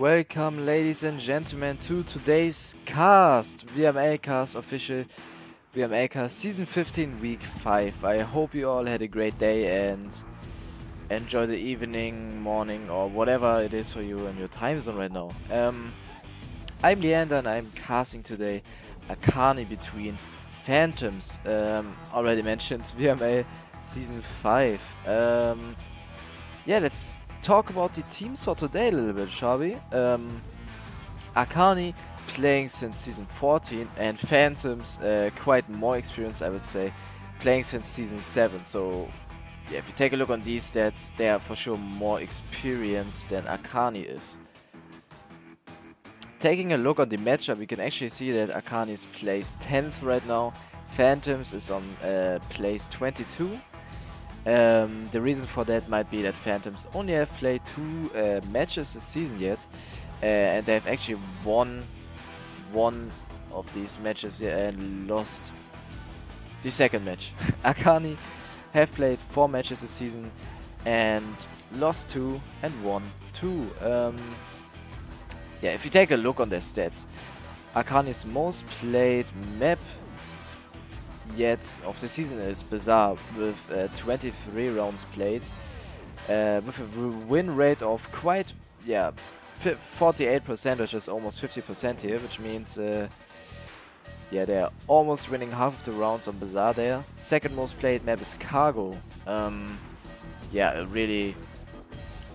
Welcome, ladies and gentlemen, to today's cast, VRML cast official, VRML cast season 15, week 5. I hope you all had a great day and enjoy the evening, morning, or whatever it is for you in your time zone right now. I'm Leander and I'm casting today ARCANI between Phantoms, already mentioned VRML season 5. Yeah, let's talk about the teams for today a little bit, shall we? ARCANI playing since season 14 and Phantoms quite more experienced, I would say, playing since season 7. So yeah, if you take a look on these stats, they are for sure more experienced than ARCANI is. Taking a look on the matchup, we can actually see that ARCANI is placed 10th right now. Phantoms is on place 22. The reason for that might be that Phantoms only have played 2 matches this season yet, and they have actually won one of these matches and lost the second match. ARCANI have played 4 matches this season and lost 2 and won 2. Yeah, if you take a look on their stats, ARCANI's most played map yet of the season is Bazaar with 23 rounds played, with a win rate of quite, 48%, which is almost 50% here, which means, yeah, they're almost winning half of the rounds on Bazaar there. Second most played map is Cargo. Yeah, a really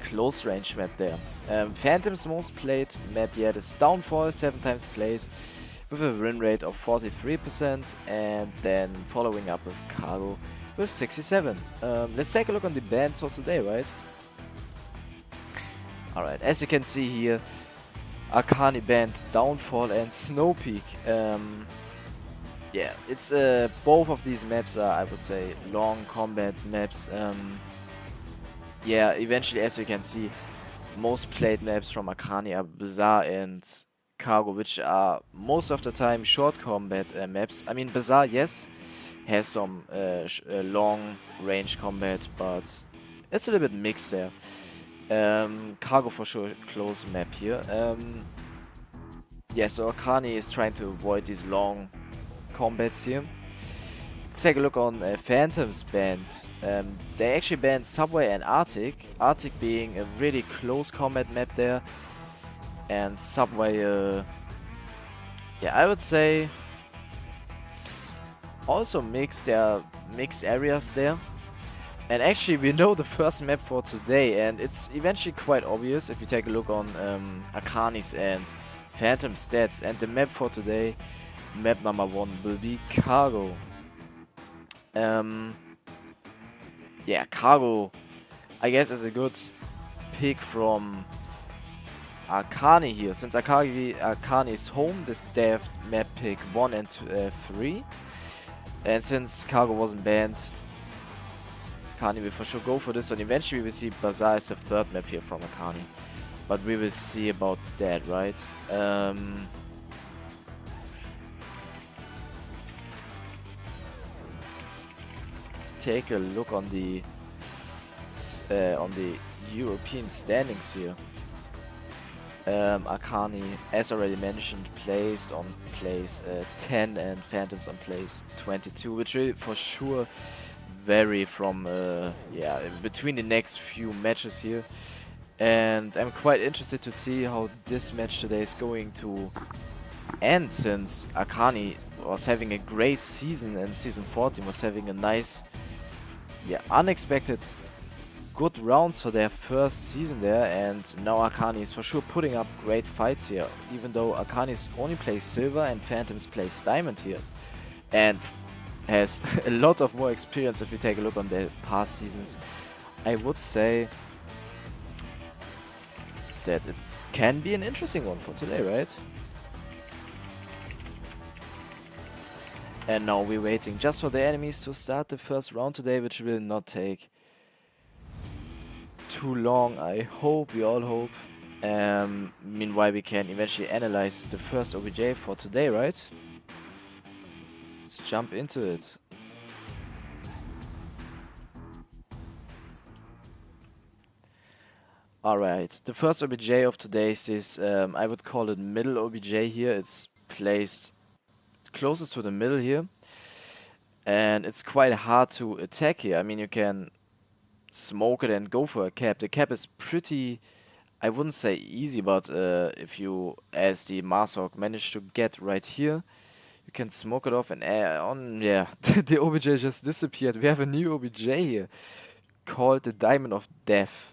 close range map there. Phantom's most played map yet is Downfall, 7 times played, with a win rate of 43%, and then following up with Cargo with 67. Let's take a look on the bans for today, right? Alright, as you can see here, ARCANI banned Downfall and Snowpeak. Yeah, it's both of these maps are, I would say, long combat maps. Yeah, eventually, as you can see, most played maps from ARCANI are Bazaar and Cargo, which are most of the time short combat maps. I mean, Bazaar, yes, has some long range combat, but it's a little bit mixed there. Cargo for sure, close map here. Yeah, so ARCANI is trying to avoid these long combats here. Let's take a look on Phantom's bans. They actually banned Subway and Arctic. Arctic being a really close combat map there. And Subway, yeah, I would say also mixed areas there. And actually we know the first map for today, and it's eventually quite obvious if you take a look on ARCANI's and Phantom stats. And the map for today, map number 1, will be Cargo. Yeah, Cargo, I guess, is a good pick from ARCANI here, since ARCANI is home. They have map pick 1 and 3, and since Cargo wasn't banned, ARCANI will for sure go for this, and eventually we will see Bazaar as the third map here from ARCANI, but we will see about that, right? Let's take a look on the European standings here. ARCANI, as already mentioned, placed on place 10 and Phantoms on place 22, which will for sure vary from yeah, between the next few matches here. And I'm quite interested to see how this match today is going to end, since ARCANI was having a great season and season 14 was having a nice, yeah, unexpected good rounds for their first season there, and now ARCANI is for sure putting up great fights here, even though ARCANI only plays silver and Phantoms plays diamond here, and has a lot of more experience. If you take a look on their past seasons, I would say that it can be an interesting one for today, right? And now we're waiting just for the enemies to start the first round today, which will not take too long, I hope. We all hope. Meanwhile, we can eventually analyze the first OBJ for today, right? Let's jump into it. Alright, the first OBJ of today is this, I would call it middle OBJ here. It's placed closest to the middle here. And it's quite hard to attack here. I mean, you can smoke it and go for a cap. The cap is pretty, I wouldn't say easy, but if you, as the Marshawk, manage to get right here, you can smoke it off and on. Yeah, the OBJ just disappeared. We have a new OBJ here called the Diamond of Death.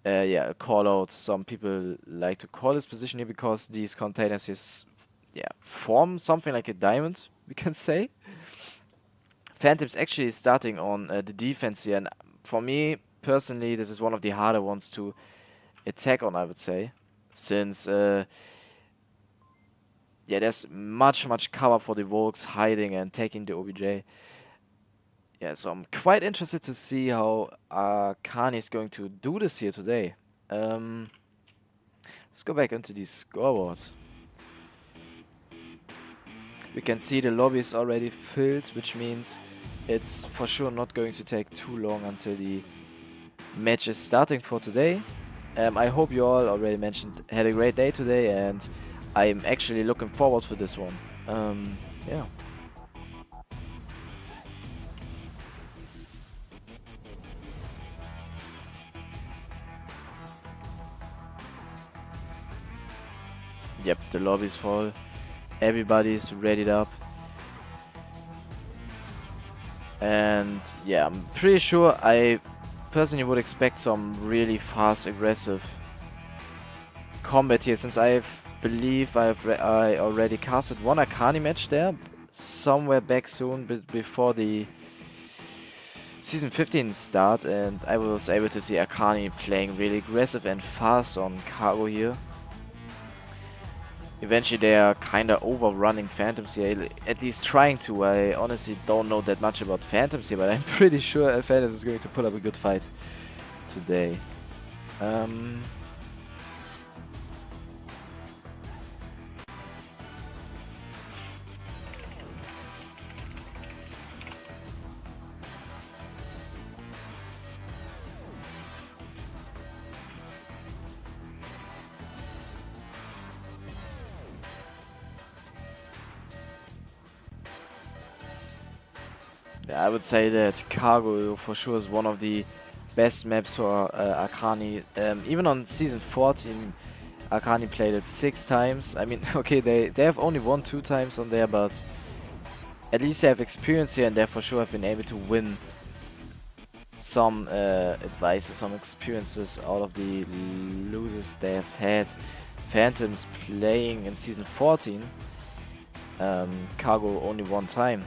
Yeah, a call out. Some people like to call this position here because these containers here, yeah, form something like a diamond, we can say. Phantom's actually starting on the defense here, and for me personally, this is one of the harder ones to attack on, I would say, since yeah, there's much cover for the Volks hiding and taking the OBJ. Yeah, so I'm quite interested to see how ARCANI is going to do this here today. Let's go back into the scoreboard. We can see the lobby is already filled, which means it's for sure not going to take too long until the match is starting for today. I hope you all already mentioned had a great day today, and I'm actually looking forward to this one. Yeah. Yep, the lobby's full. Everybody's readied up. And yeah, I'm pretty sure I personally would expect some really fast, aggressive combat here, since I believe I already casted one ARCANI match there somewhere back soon, before the Season 15 start, and I was able to see ARCANI playing really aggressive and fast on cargo here. Eventually they are kinda overrunning Phantoms here, at least trying to. I honestly don't know that much about Phantoms here, but I'm pretty sure Phantoms is going to put up a good fight today. Yeah, I would say that cargo for sure is one of the best maps for ARCANI. Even on Season 14, ARCANI played it 6 times. I mean, okay, they have only won 2 times on there, but at least they have experience here, and they for sure have been able to win some advice or some experiences out of the losers they have had. Phantoms playing in Season 14, cargo only 1 time.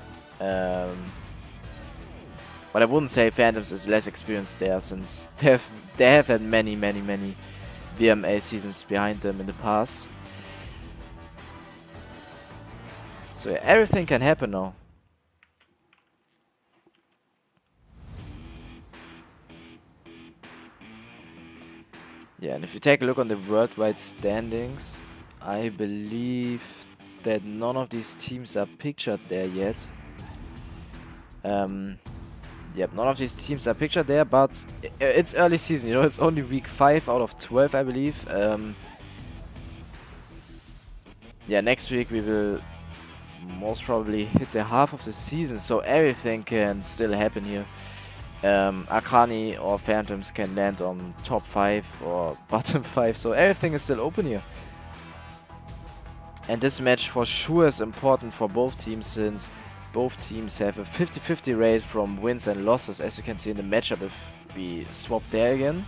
But I wouldn't say Phantoms is less experienced there, since they have had many VRML seasons behind them in the past. So yeah, everything can happen now. Yeah, and if you take a look on the worldwide standings, I believe that none of these teams are pictured there yet. Yep, none of these teams are pictured there, but it's early season, you know, it's only week 5 out of 12, I believe. Yeah, next week we will most probably hit the half of the season, so everything can still happen here. ARCANI or Phantoms can land on top 5 or bottom 5, so everything is still open here. And this match for sure is important for both teams, since both teams have a 50-50 rate from wins and losses, as you can see in the matchup. If we swap there again,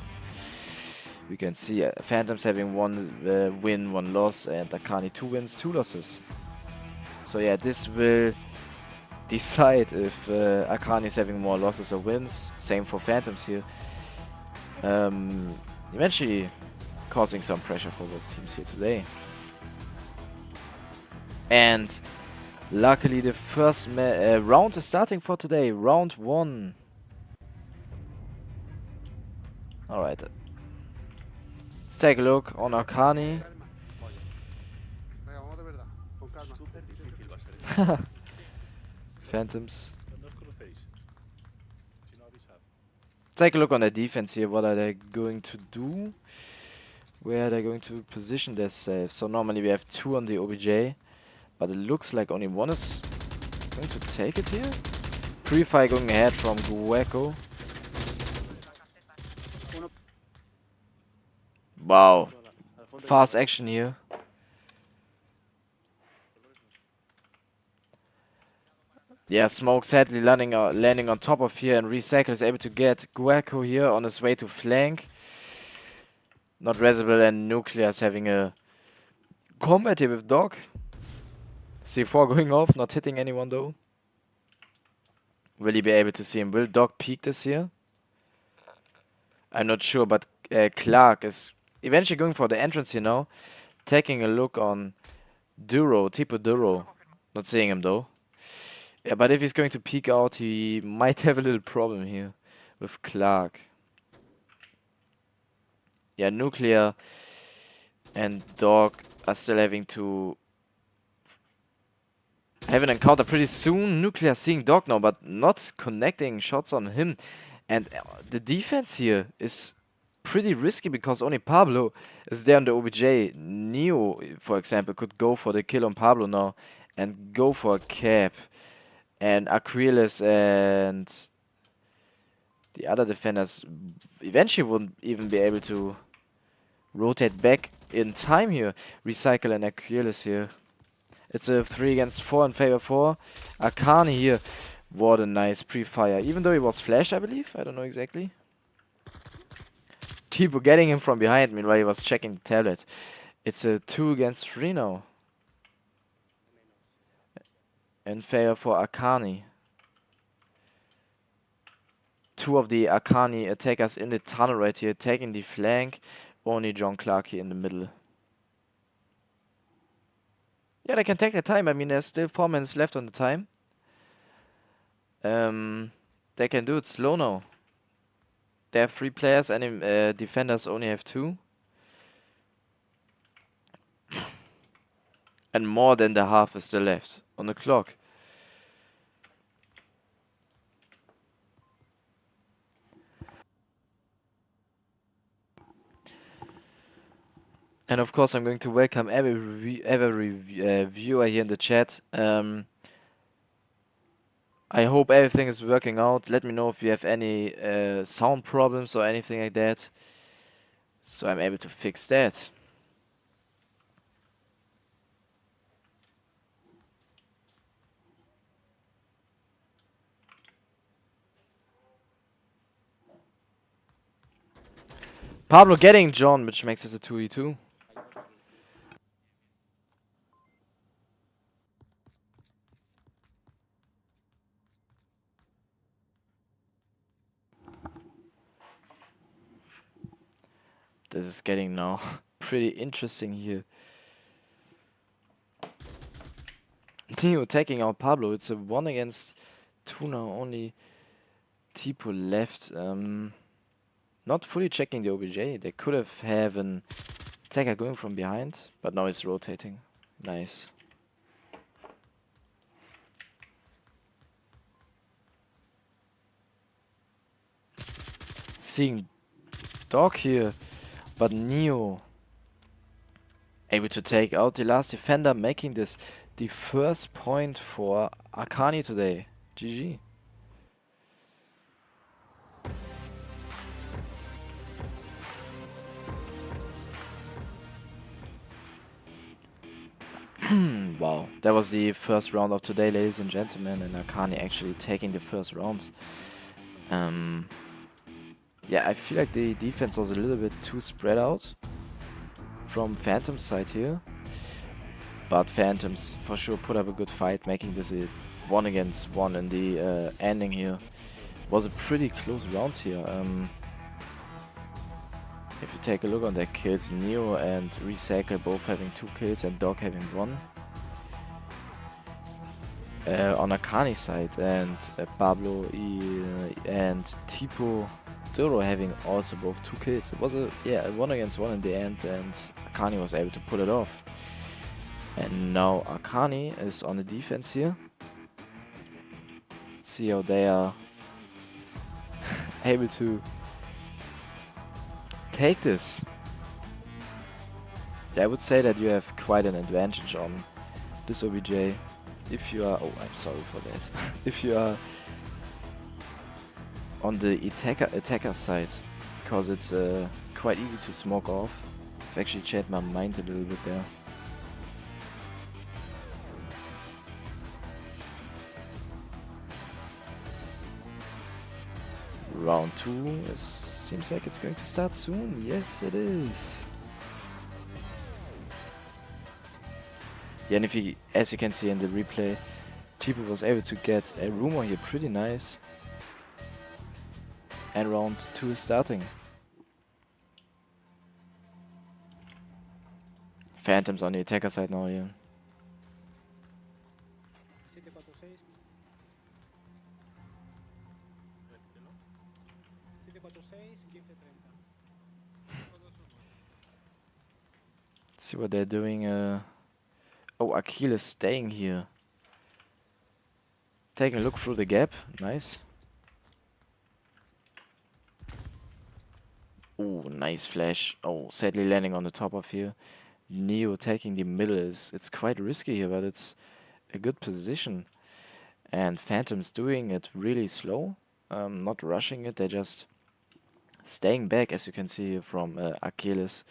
we can see Phantoms having 1 win, 1 loss, and ARCANI 2 wins, 2 losses. So yeah, this will decide if ARCANI is having more losses or wins. Same for Phantoms here. Eventually causing some pressure for both teams here today. And luckily the first round is starting for today, round 1. Alright. Let's take a look on ARCANI. Phantoms. It's take a look on their defense here. What are they going to do? Where are they going to position themselves? So normally we have 2 on the OBJ, but it looks like only 1 is going to take it here. Pre-fire going ahead from Gueco. Wow. Fast action here. Yeah, Smoke sadly landing on top of here, and Recycle is able to get Gueco here on his way to flank. Not Resible, and Nuclear is having a combat here with Dog. C4 going off, not hitting anyone though. Will he be able to see him? Will Dog peek this here? I'm not sure, but Clark is eventually going for the entrance here now. Taking a look on Duro, Tipo Duro. Not seeing him though. Yeah, but if he's going to peek out, he might have a little problem here with Clark. Yeah, Nuclear and Dog are still having to have an encounter pretty soon. Nuclear seeing Dog now, but not connecting shots on him. And the defense here is pretty risky because only Pablo is there on the OBJ. Neo, for example, could go for the kill on Pablo now and go for a cap. And Aquiles and the other defenders eventually wouldn't even be able to rotate back in time here. Recycle and Aquiles here. It's a 3 against 4 in favor 4. ARCANI here. What a nice pre-fire. Even though he was flashed, I believe. I don't know exactly. Tipo getting him from behind meanwhile he was checking the tablet. It's a 2 against 3 now. In favor for ARCANI. 2 of the ARCANI attackers in the tunnel right here, taking the flank. Only John Clark here in the middle. Yeah, they can take their time. I mean, there's still 4 minutes left on the time. They can do it slow now. They have 3 players and defenders only have 2. And more than the half is still left on the clock. And of course I'm going to welcome every viewer here in the chat. I hope everything is working out. Let me know if you have any sound problems or anything like that, so I'm able to fix that. Pablo getting John, which makes this a 2v2. This is getting now pretty interesting here. Neo taking out Pablo. It's a 1 against 2 now. Only Tipo left. Not fully checking the OBJ. They could have an attacker going from behind, but now it's rotating. Nice. Seeing Dog here, but Neo able to take out the last defender, making this the first point for ARCANI today. GG. Wow, that was the first round of today, ladies and gentlemen, and ARCANI actually taking the first round. Yeah, I feel like the defense was a little bit too spread out from Phantom's side here. But Phantoms for sure put up a good fight, making this a 1 against 1 in the ending here. Was a pretty close round here. If you take a look on their kills, Neo and Recycle both having 2 kills and Dog having 1. On ARCANI side, and Pablo and Tipo Duro having also both 2 kills. It was a 1 against 1 in the end, and ARCANI was able to pull it off. And now ARCANI is on the defense here. Let's see how they are able to take this. I would say that you have quite an advantage on this OBJ if you are, oh, I'm sorry for that, if you are on the attacker side, because it's quite easy to smoke off. I've actually changed my mind a little bit there. Round 2 seems like it's going to start soon. Yes, it is. Yeah, and if you, as you can see in the replay, Tipo was able to get a rumor here pretty nice. And round 2 is starting. Phantoms on the attacker side now here. Let's see what they're doing. Oh, Akil is staying here. Taking a look through the gap. Nice. Oh, nice flash. Oh, sadly landing on the top of here. Neo taking the middle it's quite risky here, but it's a good position. And Phantom's doing it really slow. Not rushing it, they're just staying back, as you can see here from Achilles.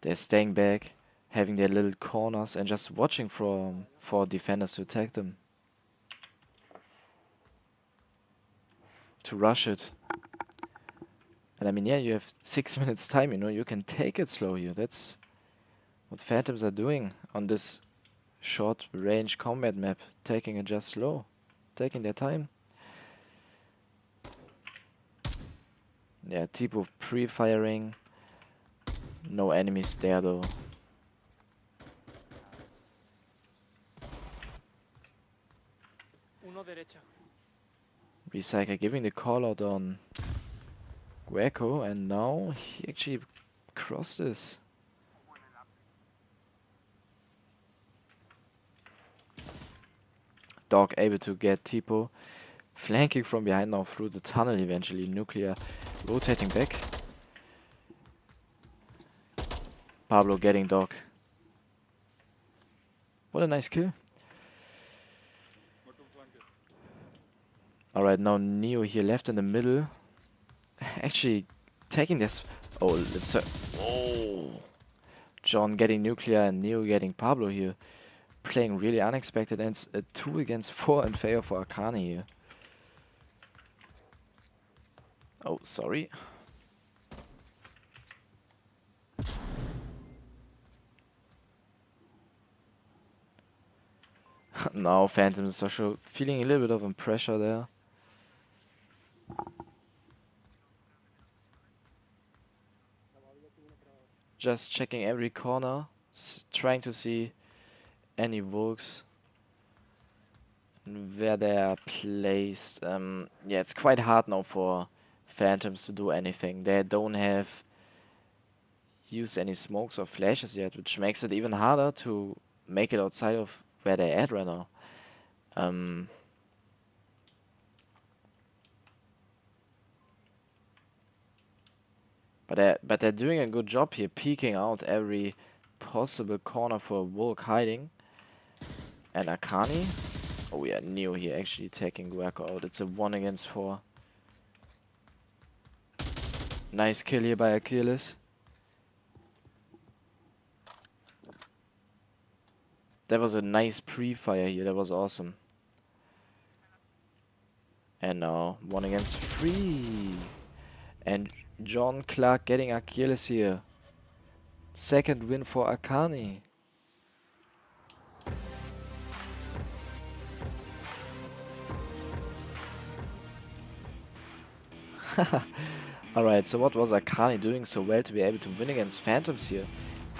They're staying back, having their little corners and just watching for defenders to attack them. To rush it. And I mean, yeah, you have 6 minutes time, you know, you can take it slow here. That's what Phantoms are doing on this short range combat map. Taking it just slow. Taking their time. Yeah, Tipo pre-firing. No enemies there though. Recycle giving the call out on Gueco, and now he actually crossed this. Dog able to get Tipo flanking from behind now through the tunnel eventually. Nuclear rotating back. Pablo getting Dog. What a nice kill. Alright, now Neo here left in the middle. Actually taking this. Oh, let's. Oh! John getting Nuclear and Neo getting Pablo here. Playing really unexpected, and it's a 2 against 4 in favor for ARCANI here. Oh, sorry. Now Phantoms is also feeling a little bit of pressure there. Just checking every corner, trying to see any Volks and where they are placed. Yeah, it's quite hard now for Phantoms to do anything. They don't have used any smokes or flashes yet, which makes it even harder to make it outside of where they're at right now. But they're doing a good job here, peeking out every possible corner for Volk hiding. And ARCANI. Oh yeah, Neo here actually taking Gueco out. It's a 1 against 4. Nice kill here by Achilles. That was a nice pre-fire here. That was awesome. And now 1 against 3. And John Clark getting Achilles here. Second win for ARCANI. Alright, so what was ARCANI doing so well to be able to win against Phantoms here?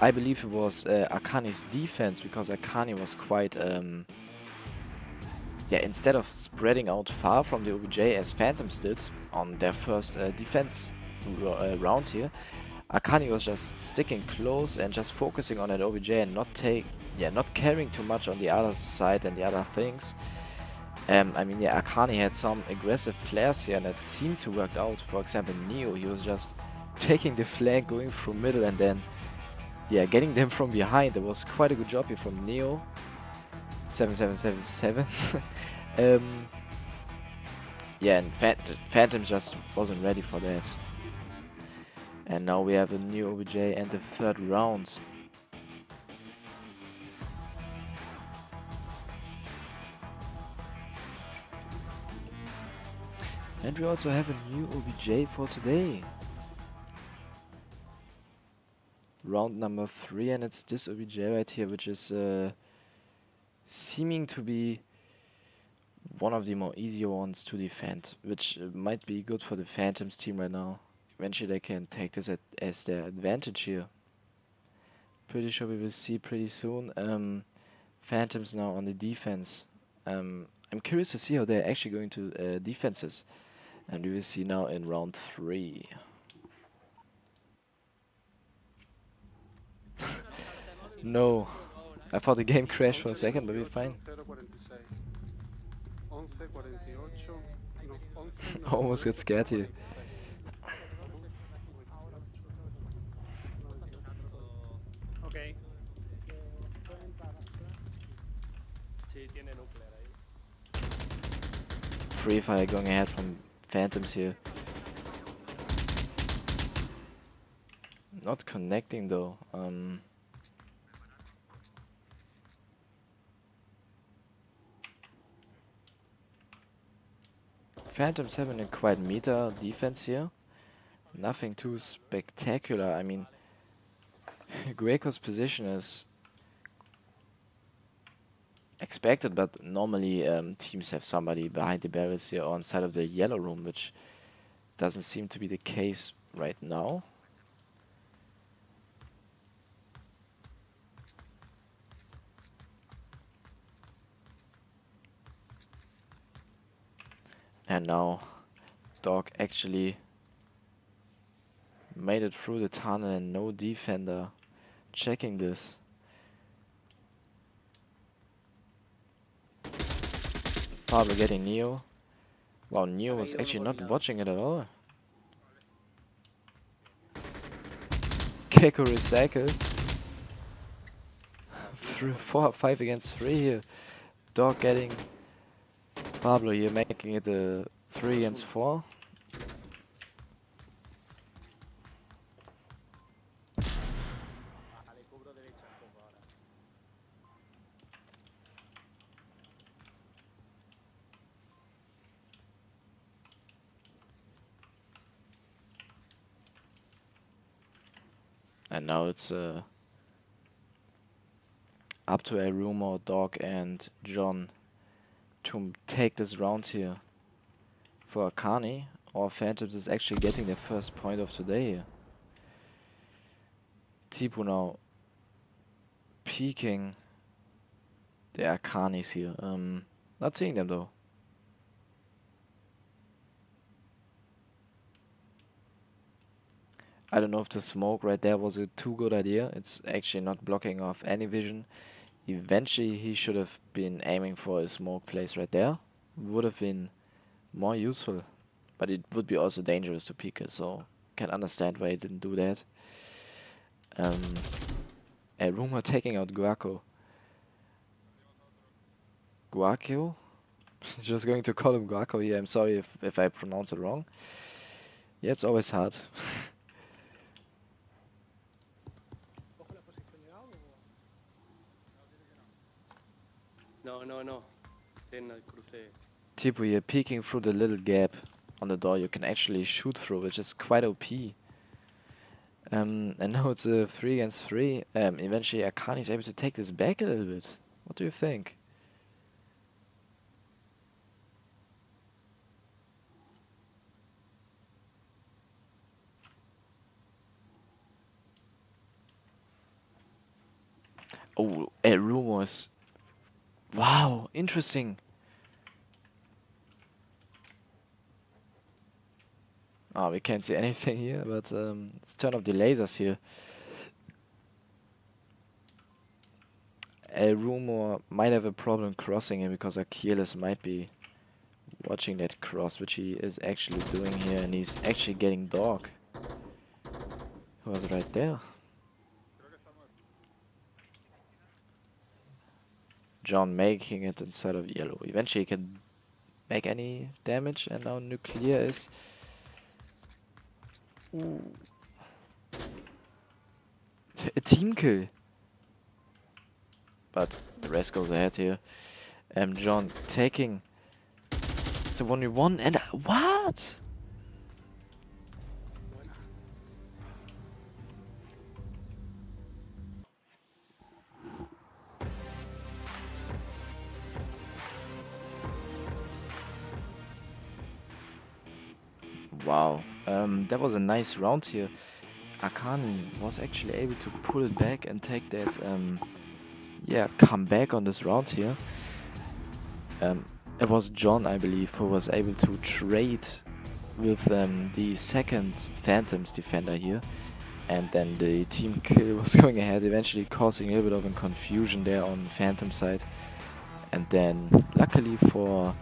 I believe it was ARCANI's defense, because ARCANI was quite... yeah, instead of spreading out far from the OBJ as Phantoms did on their first defense round here, ARCANI was just sticking close and just focusing on that OBJ and not caring too much on the other side and the other things. I mean, yeah, ARCANI had some aggressive players here that seemed to work out. For example, Neo, he was just taking the flank, going through middle, and then, yeah, getting them from behind. It was quite a good job here from Neo. 7777. Yeah, and Phantom just wasn't ready for that. And now we have a new OBJ and the third round. And we also have a new OBJ for today. Round number 3, and it's this OBJ right here, which is seeming to be one of the more easier ones to defend, which might be good for the Phantoms team right now. Eventually they can take this as their advantage here. Pretty sure we will see pretty soon. Phantoms now on the defense. I'm curious to see how they're actually going to defenses. And we will see now in round 3. No. I thought the game crashed for a second, but we're fine. Almost got scared here. Okay. Free fire going ahead from Phantoms here. Not connecting though. Phantoms having a quite meta defense here. Nothing too spectacular. I mean, Greco's position is expected, but normally teams have somebody behind the barrels here or inside of the yellow room, which doesn't seem to be the case right now. And now Dog actually made it through the tunnel and no defender checking this. Pablo getting Neo. Wow, Neo was actually not watching it at all. Keiko recycled. 5 against 3 here. Dog getting Pablo here, making it a 3 against 4. And now it's up to Aruma, Dog, and John to take this round here. For ARCANI, or Phantoms is actually getting their first point of today here. Tipu now peeking the ARCANIs here. Not seeing them though. I don't know if the smoke right there was a too good idea. It's actually not blocking off any vision. Eventually he should have been aiming for a smoke place right there. Would have been more useful. But it would be also dangerous to peek it, so can understand why he didn't do that. A rumor taking out Guaco. Guaco? Just going to call him Guaco here. I'm sorry if I pronounce it wrong. Yeah, it's always hard. No. Tipu here peeking through the little gap on the door you can actually shoot through, which is quite OP. And now it's a 3 against 3. Eventually ARCANI is able to take this back a little bit. What do you think? Oh, rumors. Wow, interesting. Oh, we can't see anything here, but let's turn off the lasers here. A rumor might have a problem crossing here because Achilles might be Watching that cross, which he is actually doing here, and he's actually getting dog. Who was right there? John making it inside of yellow. Eventually he can make any damage, and now nuclear is... Ooh. A team kill. But the rest goes ahead here. John taking... It's a 1v1 and... What? Wow. That was a nice round here. ARCANI was actually able to pull it back and take that... yeah, come back on this round here. It was John, I believe, who was able to trade with the second Phantoms defender here. And then the team kill was going ahead, eventually causing a little bit of a confusion there on the Phantom side. And then, luckily for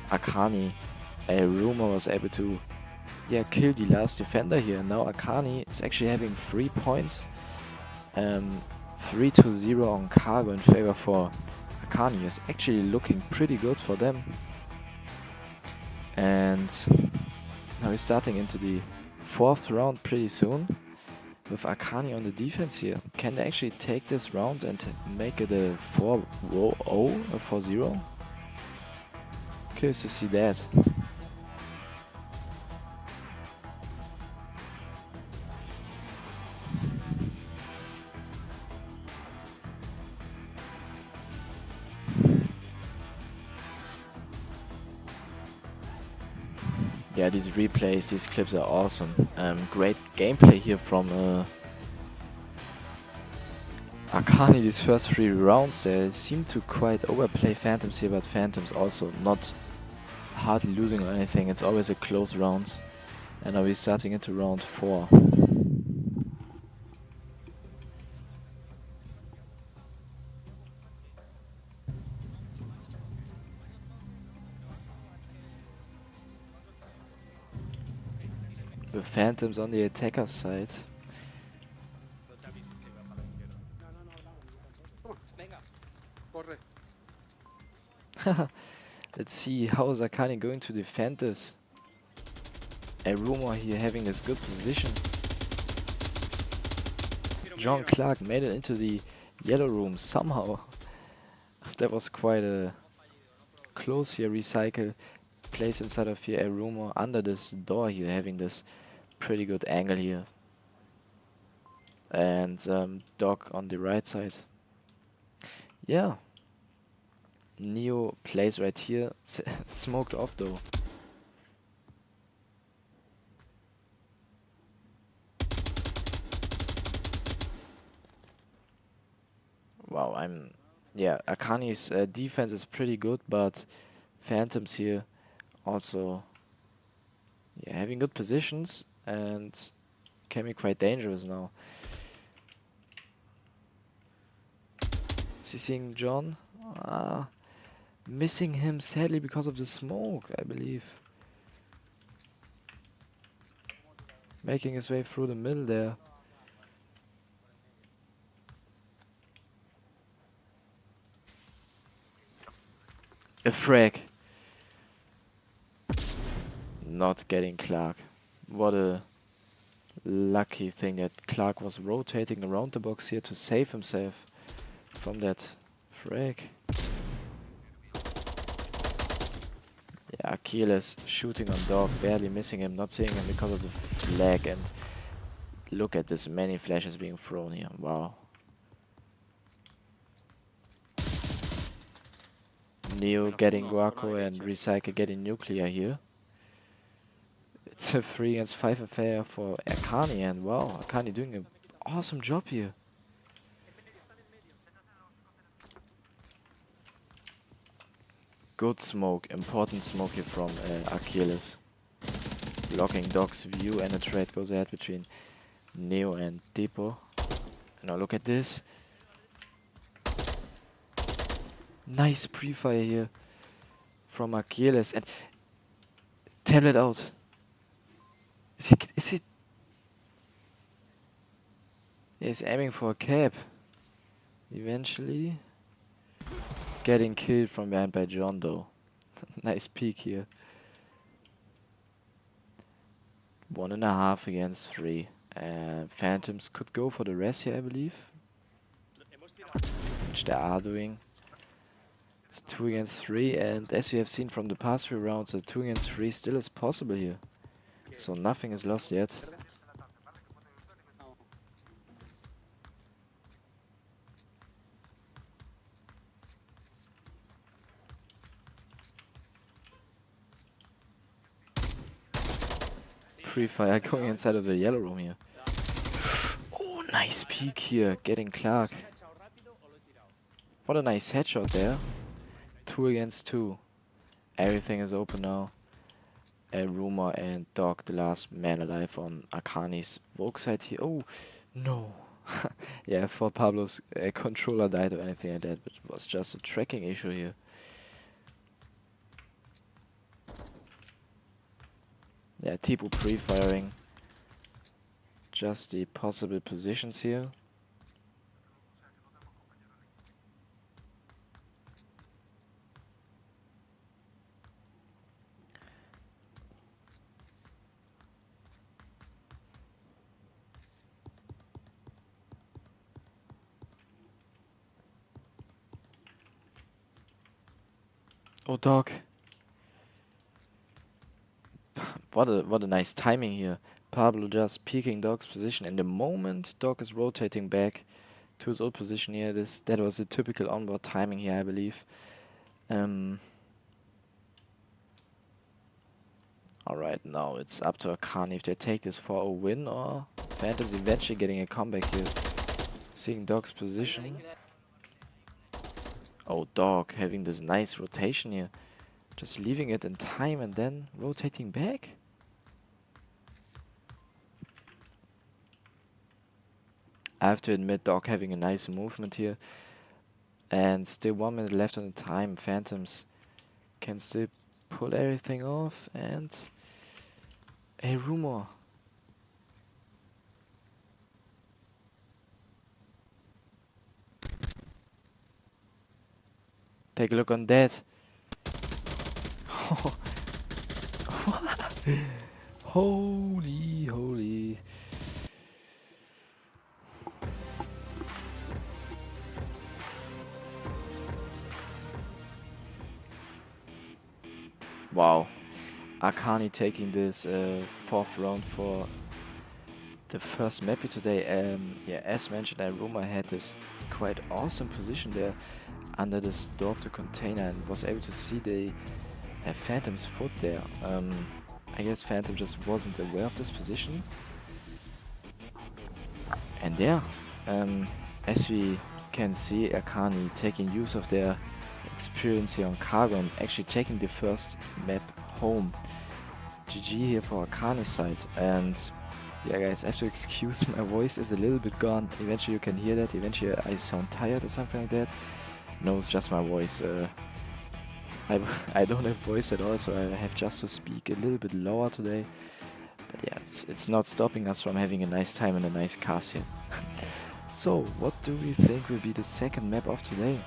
ARCANI, a rumor was able to kill the last defender here. Now ARCANI is actually having 3 points. 3-0 on cargo in favor for ARCANI. Is actually looking pretty good for them. And now we're starting into the 4th round pretty soon. With ARCANI on the defense here. Can they actually take this round and make it a 4-0 or 4-0? Curious to see that. Yeah, these replays, these clips are awesome. Great gameplay here from ARCANI. These first 3 rounds, they seem to quite overplay Phantoms here, but Phantoms also not hardly losing or anything. It's always a close round. And now we're starting into round 4. The Phantoms on the attacker side. Let's see how is ARCANI going to defend this. A rumor here having this good position. John Clark made it into the yellow room somehow. That was quite a close here. Recycle place inside of here. A rumor under this door here, having this pretty good angle here. And Doc on the right side. Yeah. Neo plays right here. Smoked off though. Wow, ARCANI's defense is pretty good, but Phantoms here also having good positions and can be quite dangerous now. Is he seeing John? Missing him sadly because of the smoke, I believe. Making his way through the middle there. A frag. Not getting Clark. What a lucky thing that Clark was rotating around the box here to save himself from that frag. Yeah, Achilles shooting on Dog, barely missing him, not seeing him because of the flag. And look at this, many flashes being thrown here. Wow. Neo getting Guaco and Recycle getting nuclear here. It's a 3 against 5 affair for ARCANI, and wow, ARCANI doing an awesome job here. Good smoke, important smoke here from Achilles. Blocking Doc's view, and a trade goes ahead between Neo and Depot. Now look at this. Nice pre-fire here from Achilles and tablet out. Is he? He's aiming for a cap. Eventually getting killed from behind by John though. Nice peek here. 1.5 against 3. Phantoms could go for the res here, I believe. Which they are doing. It's 2 against 3, and as we have seen from the past few rounds, a 2 against 3 still is possible here. So nothing is lost yet. Free fire going inside of the yellow room here. Oh, nice peek here, getting Clark. What a nice headshot there. 2 against 2. Everything is open now. Rumor and Dog, the last man alive on ARCANI's Vogue side here. Oh, no. Yeah, I thought Pablo's controller died or anything like that, but it was just a tracking issue here. Yeah, Tipo pre-firing. Just the possible positions here. Oh, Dog. What a nice timing here. Pablo just peeking Dog's position, and the moment Dog is rotating back to his old position here, that was a typical onboard timing here, I believe. Alright, now it's up to ARCANI if they take this 4-0 win, or Phantoms eventually getting a comeback here. Seeing Dog's position. Oh, Dog having this nice rotation here. Just leaving it in time and then rotating back. I have to admit, Dog having a nice movement here. And still 1 minute left on the time. Phantoms can still pull everything off, and a rumor. Take a look on that. Holy. Wow. ARCANI taking this 4th round for the first map here today. Yeah, as mentioned, Aroma had this quite awesome position there under this door of the container and was able to see the Phantom's foot there. I guess Phantom just wasn't aware of this position. And yeah, as we can see, ARCANI taking use of their experience here on Cargo and actually taking the first map home. GG here for ARCANI's side. And yeah, guys, I have to excuse my voice is a little bit gone. Eventually you can hear that. Eventually I sound tired or something like that. No, it's just my voice. I don't have voice at all, so I have just to speak a little bit lower today. But yeah, it's not stopping us from having a nice time and a nice cast here. So, what do we think will be the second map of today?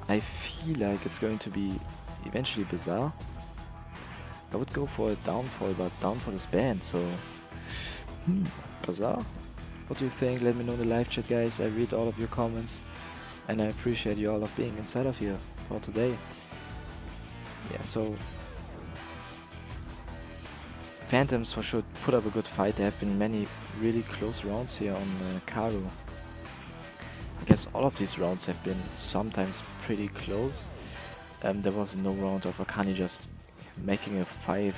I feel like it's going to be eventually Bazaar. I would go for a downfall, but downfall is banned, so... Bazaar? What do you think? Let me know in the live chat, guys. I read all of your comments. And I appreciate you all of being inside of here for today. Yeah, so... Phantoms for sure put up a good fight. There have been many really close rounds here on Cargo. I guess all of these rounds have been sometimes pretty close. There was no round of ARCANI just making a 5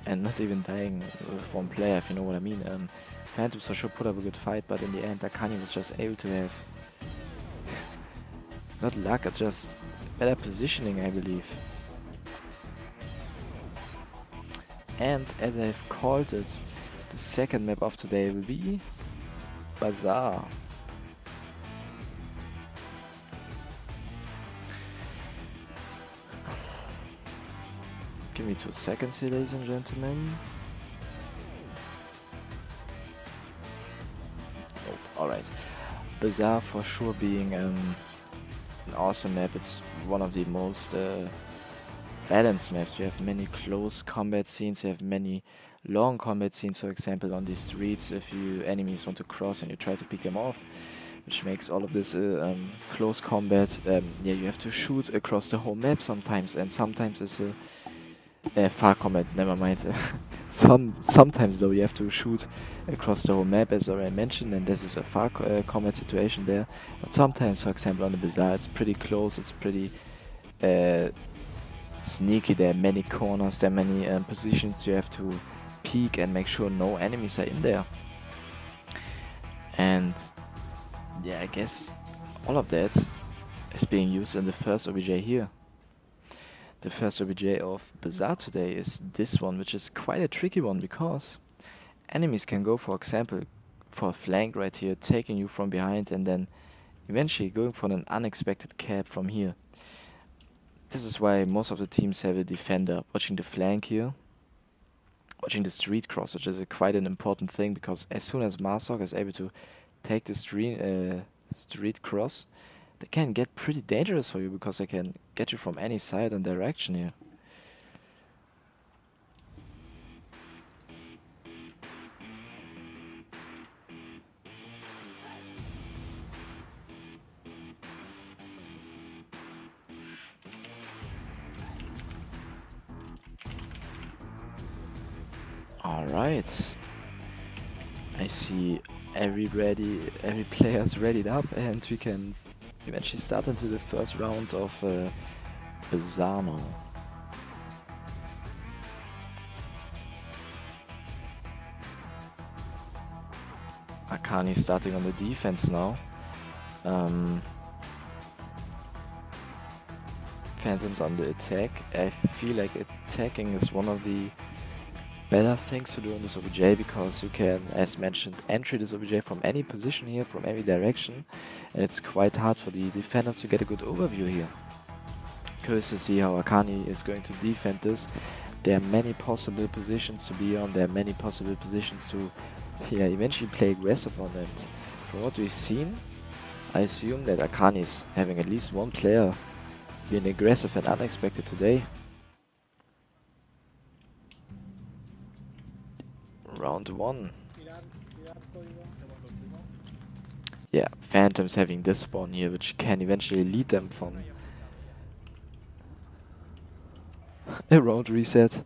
and not even dying with 1 player, if you know what I mean. Phantoms for sure put up a good fight, but in the end ARCANI was just able to have not luck, just better positioning, I believe. And as I've called it, the second map of today will be Bazaar. Give me 2 seconds here, ladies and gentlemen. Nope. Alright. Bazaar for sure being an awesome map. It's one of the most balanced maps. You have many close combat scenes, you have many long combat scenes, for example on the streets if you enemies want to cross and you try to pick them off, which makes all of this close combat. Yeah, you have to shoot across the whole map sometimes, and sometimes it's a far combat, never mind. Sometimes though you have to shoot across the whole map, as already mentioned, and this is a far combat situation there. But sometimes, for example on the Bazaar, it's pretty close, it's pretty sneaky. There are many corners, there are many positions you have to peek and make sure no enemies are in there. And yeah, I guess all of that is being used in the first OBJ here. The first OBJ of Bazaar today is this one, which is quite a tricky one because enemies can go, for example, for a flank right here, taking you from behind and then eventually going for an unexpected cap from here. This is why most of the teams have a defender watching the flank here, watching the street cross, which is quite an important thing because as soon as Marsok is able to take the street cross, they can get pretty dangerous for you because they can get you from any side and direction here. Alright. I see every player's readied up and we can eventually start into the first round of Bazaar now. ARCANI starting on the defense now. Phantoms on the attack. I feel like attacking is one of the better things to do on this OBJ because you can, as mentioned, entry this OBJ from any position here, from any direction, and it's quite hard for the defenders to get a good overview here. Curious to see how ARCANI is going to defend this. There are many possible positions to be on, there are many possible positions to eventually play aggressive on, and from what we've seen, I assume that ARCANI is having at least one player being aggressive and unexpected today. Round 1. Yeah, Phantoms having this spawn here, which can eventually lead them from a round reset.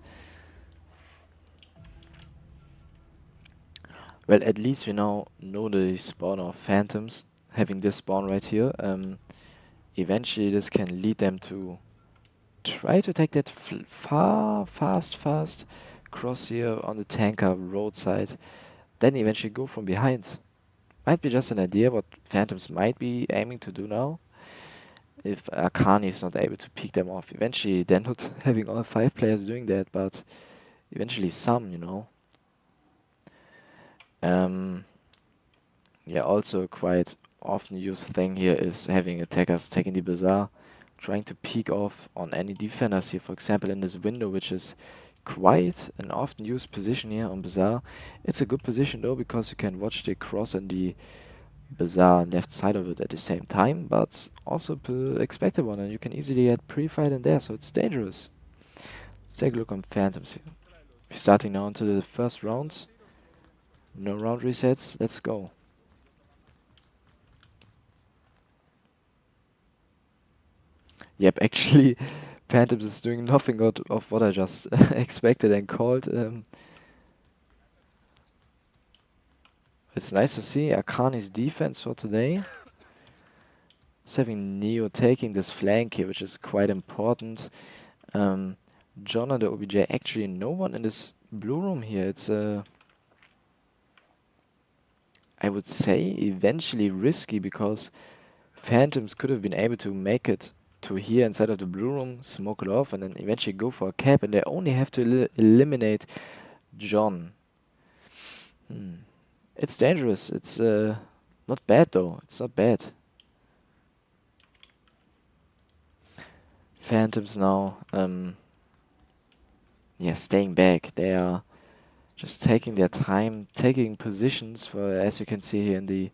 Well, at least we now know the spawn of Phantoms, having this spawn right here. Eventually this can lead them to try to take that fast cross here on the tanker roadside, then eventually go from behind. Might be just an idea what Phantoms might be aiming to do now, if ARCANI is not able to pick them off. Eventually they're not having all 5 players doing that, but eventually some, you know. Yeah, also quite often used thing here is having attackers taking the Bazaar, trying to peek off on any defenders here, for example in this window, which is quite an often used position here on Bazaar. It's a good position though because you can watch the cross and the Bazaar left side of it at the same time, but also expected one, and you can easily get pre-fight in there, so it's dangerous. Let's take a look on Phantoms here. We're starting now into the first round. No round resets, let's go. Yep, actually Phantoms is doing nothing out of what I just expected and called. It's nice to see ARCANI's defense for today. It's having Neo taking this flank here, which is quite important. John and the OBJ, actually no one in this blue room here. It's I would say eventually risky because Phantoms could have been able to make it to here inside of the blue room, smoke it off, and then eventually go for a cap, and they only have to eliminate John. It's dangerous. It's not bad though. It's not bad. Phantoms now yeah, staying back. They are just taking their time, taking positions for, as you can see here in the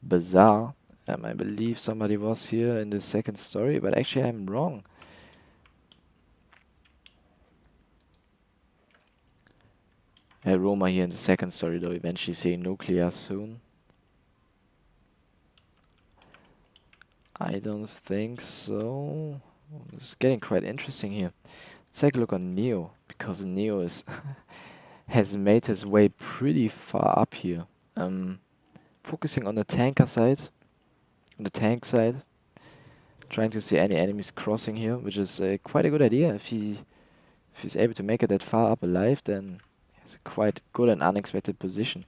Bazaar. I believe somebody was here in the second story, but actually I'm wrong. Roma here in the second story, though, eventually seeing nuclear soon. I don't think so. It's getting quite interesting here. Let's take a look on Neo, because Neo is has made his way pretty far up here. Focusing on the tanker side, on the tank side, trying to see any enemies crossing here, which is quite a good idea. If he's able to make it that far up alive, then it's a quite good and unexpected position.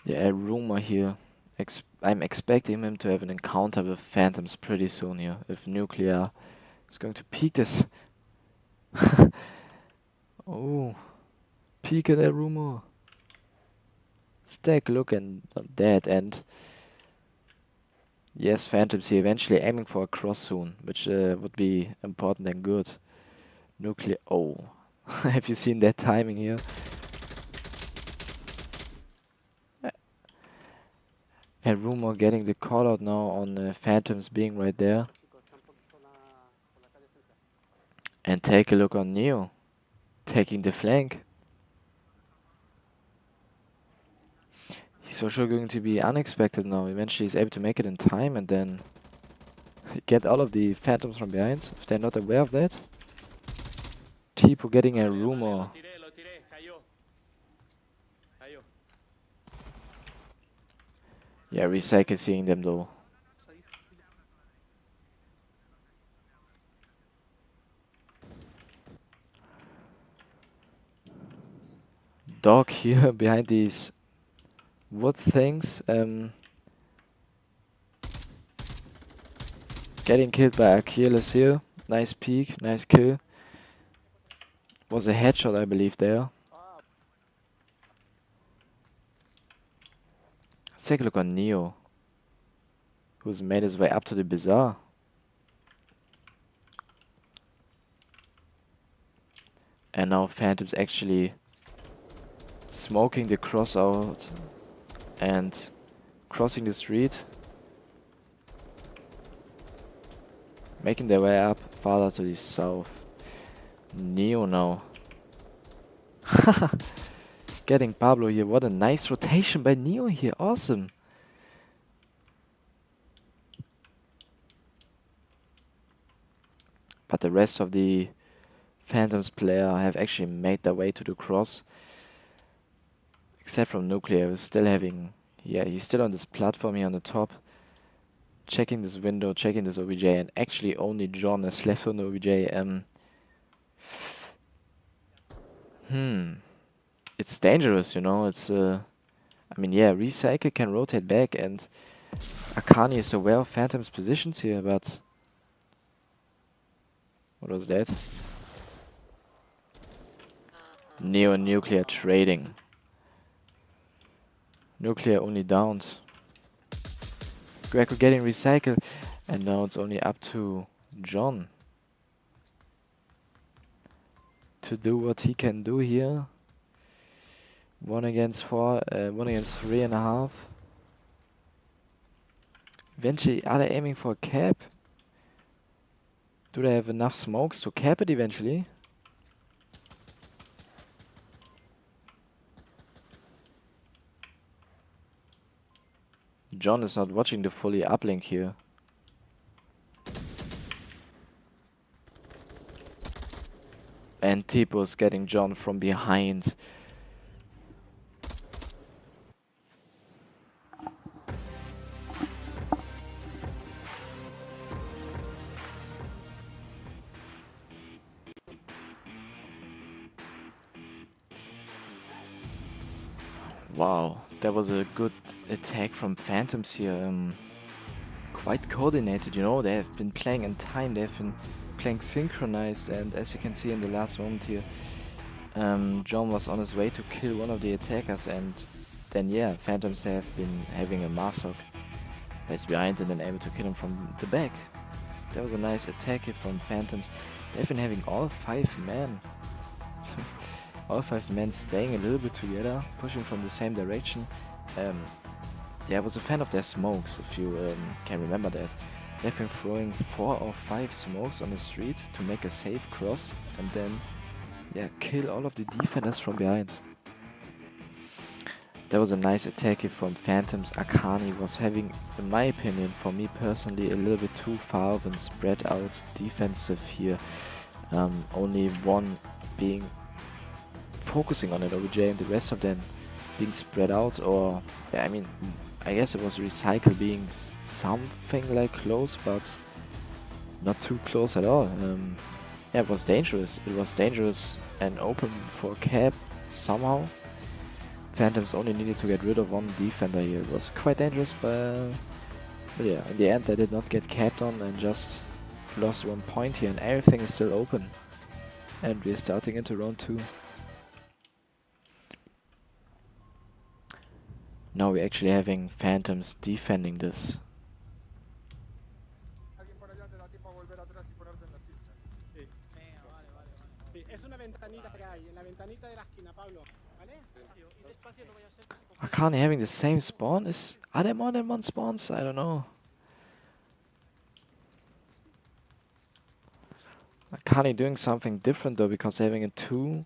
Yeah, a rumor here. I'm expecting him to have an encounter with phantoms pretty soon here. If nuclear is going to peek this. Oh, peek at that rumor. Let's take a look at that, and yes, phantoms here eventually aiming for a cross soon, which would be important and good. Nuclear. Oh, have you seen that timing here? And rumor getting the call out now on phantoms being right there. And take a look on Neo, taking the flank. He's for sure going to be unexpected now. Eventually he's able to make it in time and then get all of the phantoms from behind, if they're not aware of that. Tipo getting a rumor. Yeah, Recycle seeing them though. Dog here behind these wood things. Getting killed by Achilles here. Nice peek, nice kill. Was a headshot, I believe, there. Let's take a look on Neo, who's made his way up to the Bazaar. And now Phantom's actually smoking the cross out and crossing the street. Making their way up farther to the south. Neo now. Getting Pablo here. What a nice rotation by Neo here. Awesome. But the rest of the Phantoms player have actually made their way to the cross. Except from Nuclear, who's still having... Yeah, he's still on this platform here on the top. Checking this window, checking this OBJ, and actually only John is left on the OBJ. It's dangerous, you know. It's I mean, yeah, Recycle can rotate back, and ARCANI is aware of Phantom's positions here, but what was that? Neo and Nuclear trading. Nuclear only downed. Greco getting Recycle, and now it's only up to John to do what he can do here. 1 against 4, 1 against 3.5. Eventually, are they aiming for a cap? Do they have enough smokes to cap it eventually? John is not watching the fully uplink here. And Tipo's getting John from behind. Wow, that was a good attack from Phantoms here. Quite coordinated, you know. They have been playing in time. They have been playing synchronized, and as you can see in the last moment here, John was on his way to kill one of the attackers, and then yeah, Phantoms have been having a Marsok that's behind and then able to kill him from the back. That was a nice attack hit from Phantoms. They've been having all 5 men. All 5 men staying a little bit together, pushing from the same direction. Yeah, I was a fan of their smokes, if you can remember that. They've been throwing 4 or 5 smokes on the street to make a safe cross and then, yeah, kill all of the defenders from behind. That was a nice attack here from Phantoms. ARCANI was having, in my opinion, for me personally, a little bit too far of a spread out defensive here. Only one being focusing on an OBJ and the rest of them being spread out, or yeah, I mean, I guess it was Recycle being something like close, but not too close at all. Yeah, it was dangerous. It was dangerous and open for cap somehow. Phantoms only needed to get rid of one defender here. It was quite dangerous, but yeah, in the end they did not get capped on and just lost 1 point here, and everything is still open. And we're starting into round 2. Now we're actually having Phantoms defending this. Alguien por allá te da tiempo a volver atrás y ponerte en la cinta. Sí. Venga, vale. Sí, es una ventanita que hay, en la ventanita de la esquina, Pablo. ¿Vale? Y despacio no vaya a ser que se ARCANI having the same spawn? Are there more than one spawns? I don't know. ARCANI doing something different though, because they're having a 2-3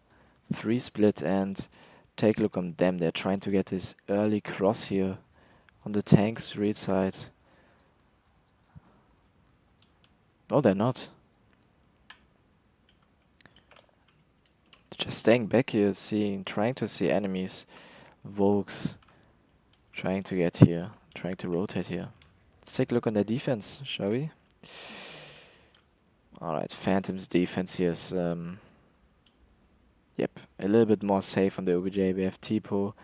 split, and take a look on them. They're trying to get this early cross here on the tank street side. No, they're not. Just staying back here, trying to see enemies. Volks trying to get here, trying to rotate here. Let's take a look on their defense, shall we? Alright, Phantom's defense here is yep, a little bit more safe on the OBJ. We have Tipo,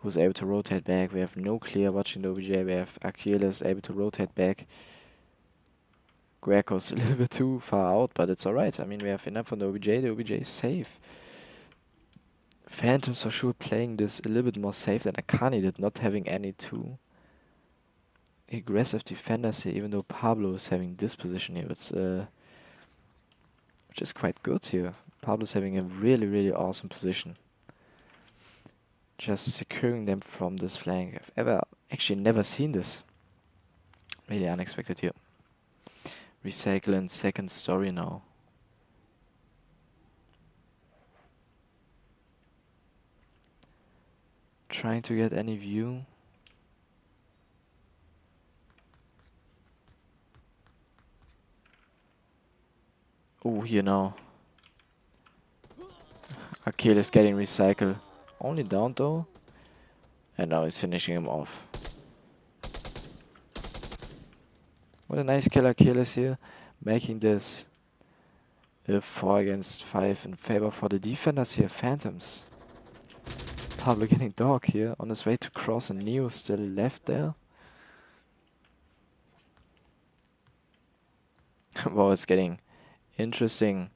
who's able to rotate back. We have Nuclear watching the OBJ. We have Achilles able to rotate back. Greco's a little bit too far out, but it's alright. I mean, we have enough on the OBJ. The OBJ is safe. Phantoms for sure playing this a little bit more safe than ARCANI did, not having any too aggressive defenders here, even though Pablo is having this position here. It's which is quite good here. Pablo's having a really awesome position. Just securing them from this flank. I've actually never seen this. Really unexpected here. Recycle in second story now. Trying to get any view. Oh, here now. Achilles getting recycled. Only down though. And now he's finishing him off. What a nice kill Achilles here. Making this a 4 against 5 in favor for the defenders here, Phantoms. Pablo getting dog here on his way to cross, and Neo still left there. Wow, it's getting interesting.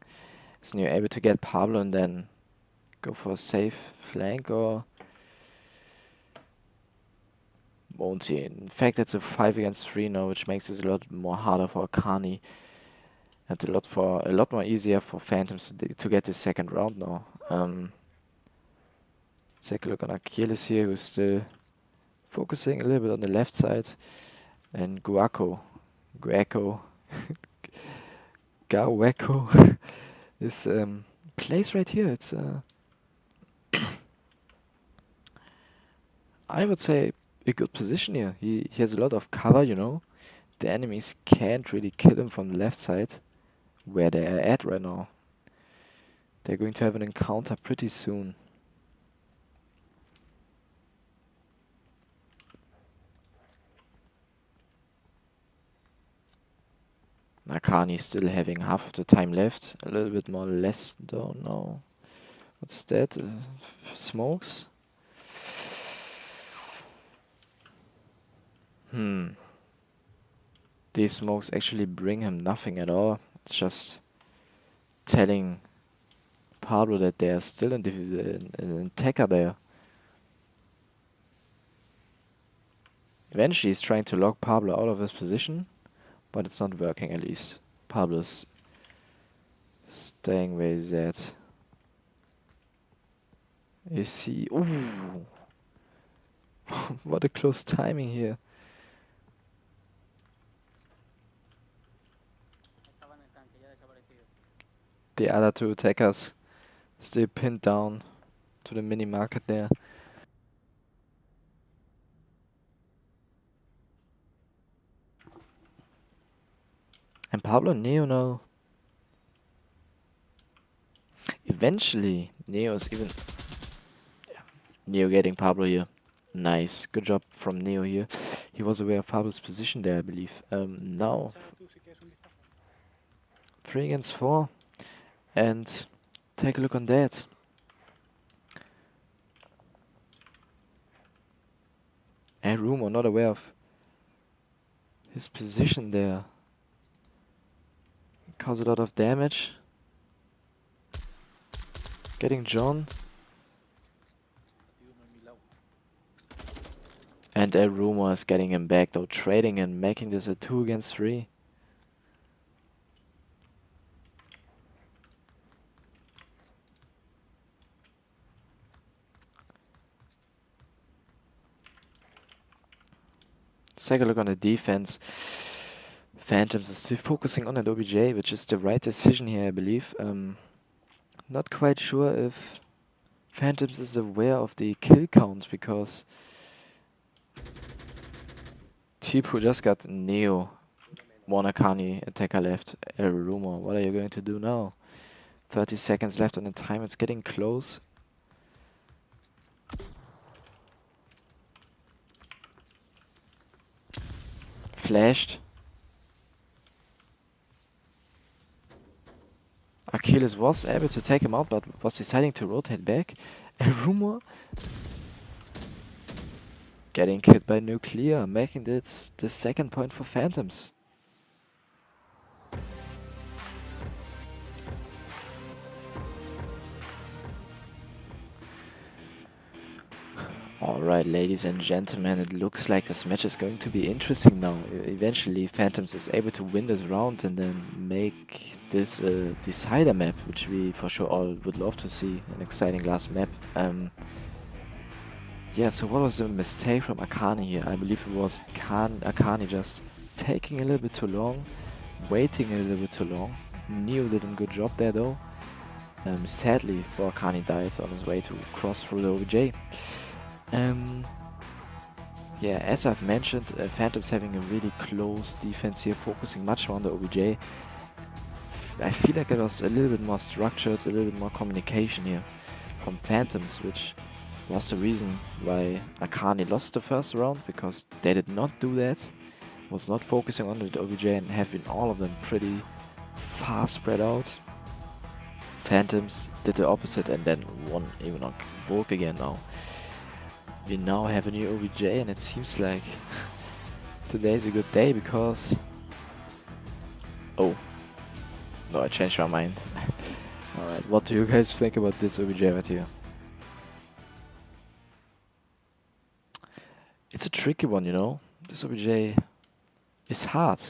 Is Neo able to get Pablo and then go for a safe flank, or won't he? In fact, it's a 5 against 3 now, which makes this a lot more harder for ARCANI and a lot more easier for Phantoms to get the second round now. Take a look on Achilles here, who's still focusing a little bit on the left side, and Guaco is placed right here. It's I would say a good position here. He has a lot of cover, you know. The enemies can't really kill him from the left side, where they are at right now. They're going to have an encounter pretty soon. ARCANI still having half of the time left. A little bit more less, don't know. What's that? Smokes? These smokes actually bring him nothing at all. It's just telling Pablo that there's still an attacker there. Eventually he's trying to lock Pablo out of his position, but it's not working at least. Pablo's staying where he's at. Is he... Ooh! What a close timing here. Estaba en el tanque, ya ha desaparecido. The other two attackers still pinned down to the mini market there. And Pablo and Neo now. Eventually, Neo is even... Yeah. Neo getting Pablo here. Nice. Good job from Neo here. He was aware of Pablo's position there, I believe. Now, Échale tú si quieres un vistazo. 3 against 4. And take a look on that. And Rumo not aware of his position there. Cause a lot of damage. Getting John. And Aruma is getting him back though, trading and making this a 2 against 3. Let's take a look on the defense. Phantoms is still focusing on an OBJ, which is the right decision here, I believe. Not quite sure if Phantoms is aware of the kill count, because Chipu just got Neo. One ARCANI attacker left. Aruma, what are you going to do now? 30 seconds left on the time, it's getting close. Flashed. Achilles was able to take him out, but was deciding to rotate back. Aruma getting killed by Nuclear, making this the second point for Phantoms. Alright, ladies and gentlemen, it looks like this match is going to be interesting now. Eventually, Phantoms is able to win this round and then make this a decider map, which we for sure all would love to see, an exciting last map. Yeah, so what was the mistake from ARCANI here? I believe it was ARCANI just taking a little bit too long, waiting a little bit too long. Neo did a good job there though. Sadly, for ARCANI died on his way to cross through the OBJ. Yeah, as I've mentioned, Phantoms having a really close defense here, focusing much more on the OBJ. I feel like it was a little bit more structured, a little bit more communication here from Phantoms, which was the reason why ARCANI lost the first round, because they did not do that, was not focusing on the OBJ, and have been all of them pretty far spread out. Phantoms did the opposite and then won even on Volk again now. We now have a new OBJ, and it seems like today is a good day because... Oh. No, I changed my mind. Alright, what do you guys think about this OBJ right here? It's a tricky one, you know. This OBJ is hard.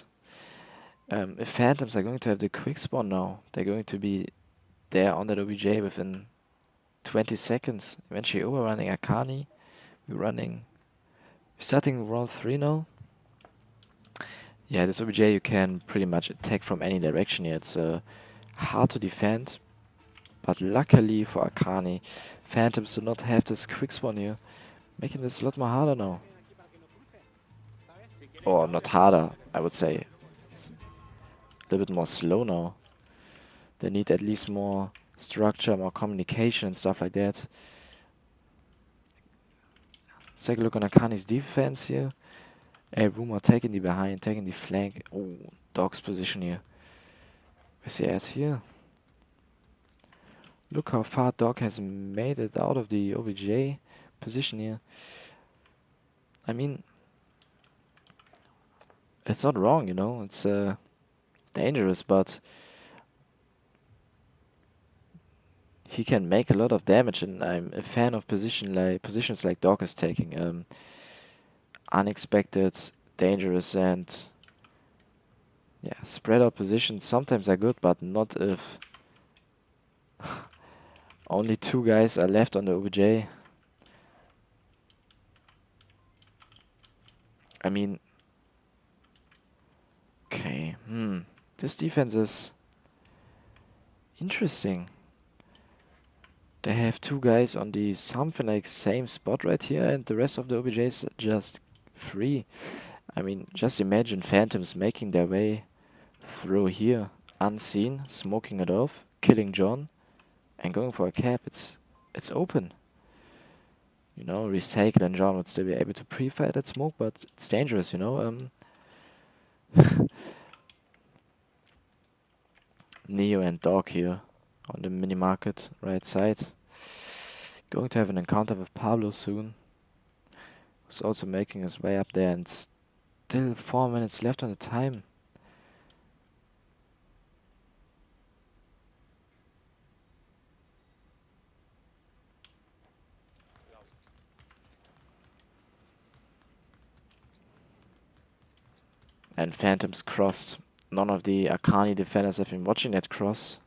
If Phantoms are going to have the quick spawn now, they're going to be there on that OBJ within 20 seconds. Eventually overrunning ARCANI. We're starting round 3 now. Yeah, this OBJ you can pretty much attack from any direction here. It's hard to defend, but luckily for ARCANI, Phantoms do not have this quick spawn here, making this a lot more harder now. Or not harder, I would say. It's a little bit more slow now. They need at least more structure, more communication and stuff like that. Let's take a look on ARCANI's defense here. Rumor taking the behind, taking the flank. Oh, Dog's position here. Where's he at here? Look how far Dog has made it out of the OBJ position here. I mean, it's not wrong, you know. It's dangerous, but he can make a lot of damage, and I'm a fan of positions like Dog is taking. unexpected, dangerous, and yeah, spread out positions sometimes are good, but not if only 2 guys are left on the OBJ. I mean, okay, this defense is interesting. They have 2 guys on the something like same spot right here, and the rest of the OBJs just free. I mean, just imagine Phantoms making their way through here, unseen, smoking it off, killing John, and going for a cap. It's open. You know, Recycle and John would still be able to pre-fire that smoke, but it's dangerous, you know. Neo and Dog here on the mini market right side. Going to have an encounter with Pablo soon. Who's also making his way up there, and still 4 minutes left on the time. And Phantoms crossed. None of the ARCANI defenders have been watching that cross,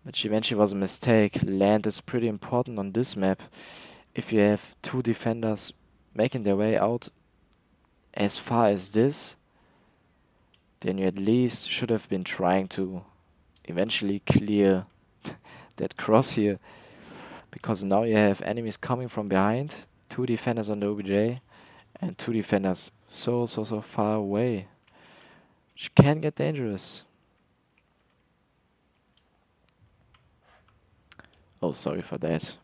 which eventually was a mistake. Land is pretty important on this map. If you have 2 defenders making their way out as far as this, then you at least should have been trying to eventually clear that cross here. Because now you have enemies coming from behind, 2 defenders on the OBJ, and 2 defenders so far away, which can get dangerous. Oh, sorry for that.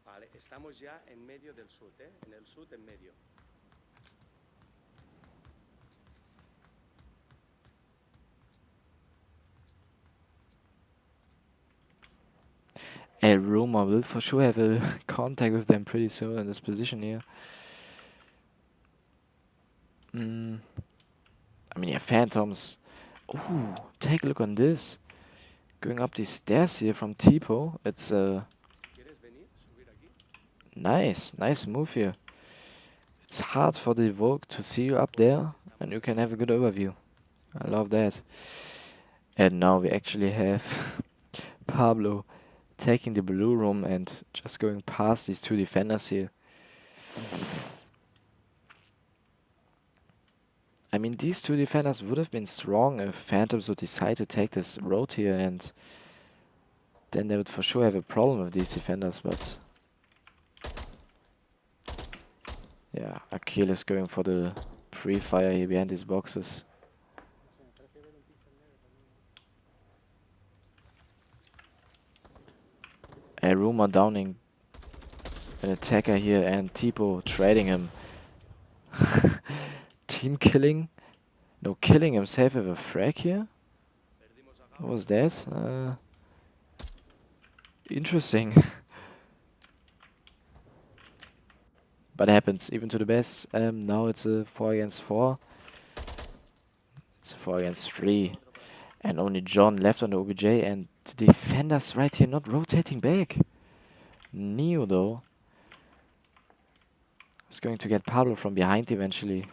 Vale, estamos ya en medio del sud, en el sud en medio. A rumor will for sure have a contact with them pretty soon in this position here. I mean, yeah, Phantoms. Ooh, take a look on this. Going up these stairs here from Tipo. It's nice move here. It's hard for the Vogue to see you up there, and you can have a good overview. I love that. And now we actually have Pablo taking the blue room and just going past these 2 defenders here. I mean, these 2 defenders would have been strong if Phantoms would decide to take this road here, and then they would for sure have a problem with these defenders, but yeah, Akil is going for the pre-fire here behind these boxes. A rumor downing an attacker here, and Tipo trading him. Team killing? No, killing himself with a frag here? What was that? Interesting. But it happens even to the best. Now it's a 4 against 4. It's a 4 against 3. And only John left on the OBJ, and the defenders right here not rotating back. Neo though is going to get Pablo from behind eventually.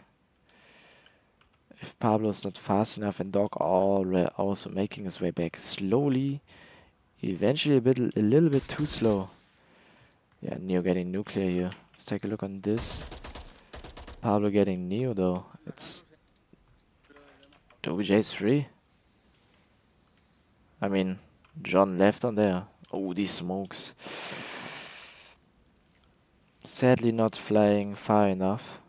If Pablo's not fast enough, and Dog also making his way back slowly. Eventually a little bit too slow. Yeah, Neo getting nuclear here. Let's take a look on this. Pablo getting Neo though. It's the OBJ's free. I mean, John left on there. Oh, these smokes. Sadly not flying far enough.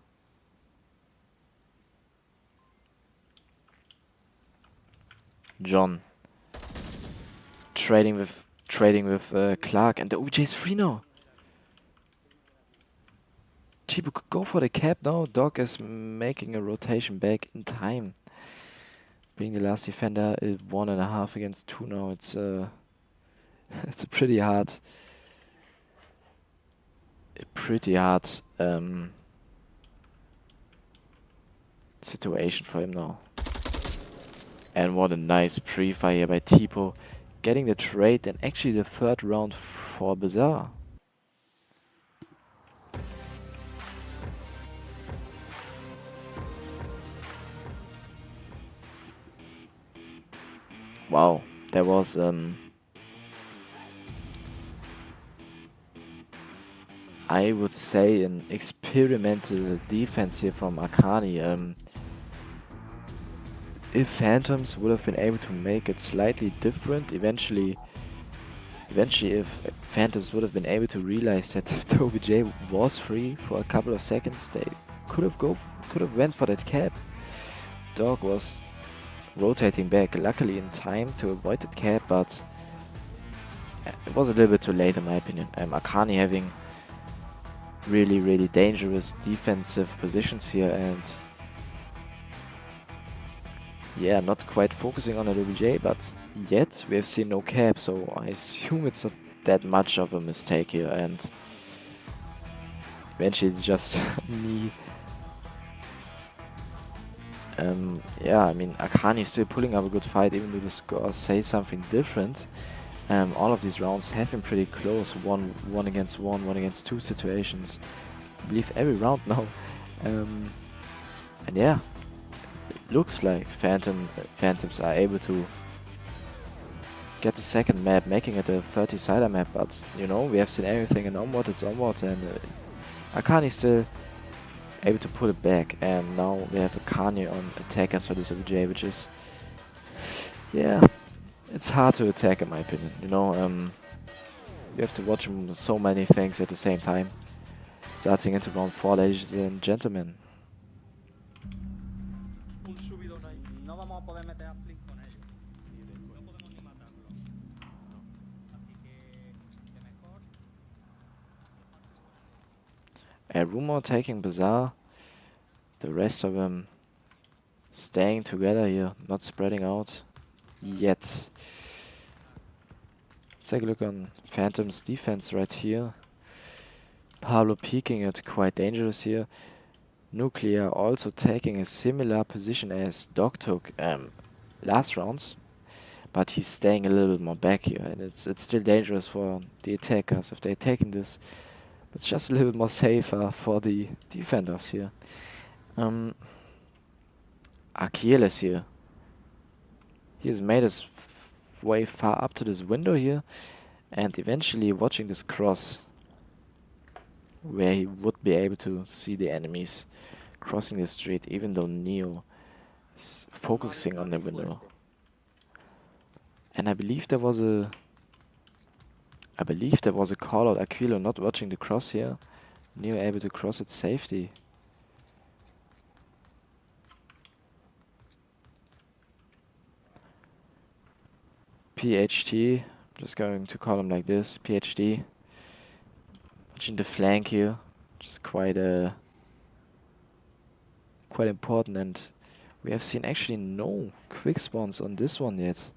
John trading with Clark, and the OBJ's free now. Chibu could go for the cap now. Dog is making a rotation back in time. Being the last defender, 1.5 against 2 now. It's it's a pretty hard situation for him now. And what a nice pre-fire by Tipo, getting the trade and actually the third round for Bazaar. Wow, there was I would say an experimental defense here from ARCANI. If Phantoms would have been able to make it slightly different, eventually if Phantoms would have been able to realize that the OBJ was free for a couple of seconds, they could have went for that cap. Dog was rotating back, luckily in time to avoid that cap, but it was a little bit too late in my opinion. ARCANI having really dangerous defensive positions here, and yeah, not quite focusing on an OBJ, but yet we have seen no cap, so I assume it's not that much of a mistake here, and eventually it's just me. Yeah, I mean, ARCANI is still pulling up a good fight, even though the scores say something different. All of these rounds have been pretty close, one against one against two situations. I believe every round now. And yeah, it looks like Phantoms are able to get the second map, making it a 30-sider map, but you know, we have seen everything in Onward, it's Onward, and ARCANI still able to pull it back, and now we have ARCANI on attackers for this OBJ, which is, yeah, it's hard to attack in my opinion, you know. You have to watch so many things at the same time. Starting into round 4, ladies and gentlemen. Un subidón ahí. No vamos a poder meter a Flink con ellos. No podemos ni matarlos. Así que mejor. Rumor taking Bazaar. The rest of them staying together here, not spreading out yet. Let's take a look on Phantom's defense right here. Pablo peeking it, quite dangerous here. Nuclear also taking a similar position as Dog took last round, but he's staying a little bit more back here, and it's still dangerous for the attackers if they're taking this. But it's just a little bit more safer for the defenders here. Achilles here. He has made his way far up to this window here, and eventually watching this cross, where he would be able to see the enemies crossing the street, even though Neo is focusing on the window. And I believe there was a call out. Aquilo not watching the cross here. Neo able to cross it safety. PhD, just going to call him like this, PhD. Watching the flank here, just quite important, and we have seen actually no quick spawns on this one yet.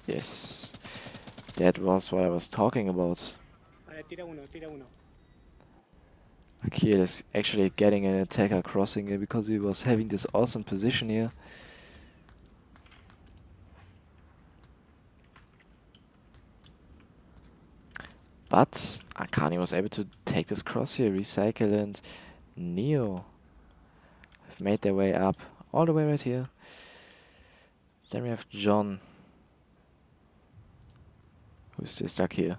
Yes, that was what I was talking about. Vale, tira uno, tira uno. Akil is actually getting an attacker crossing here because he was having this awesome position here. But ARCANI was able to take this cross here, recycle, and Neo have made their way up all the way right here. Then we have John, who's still stuck here.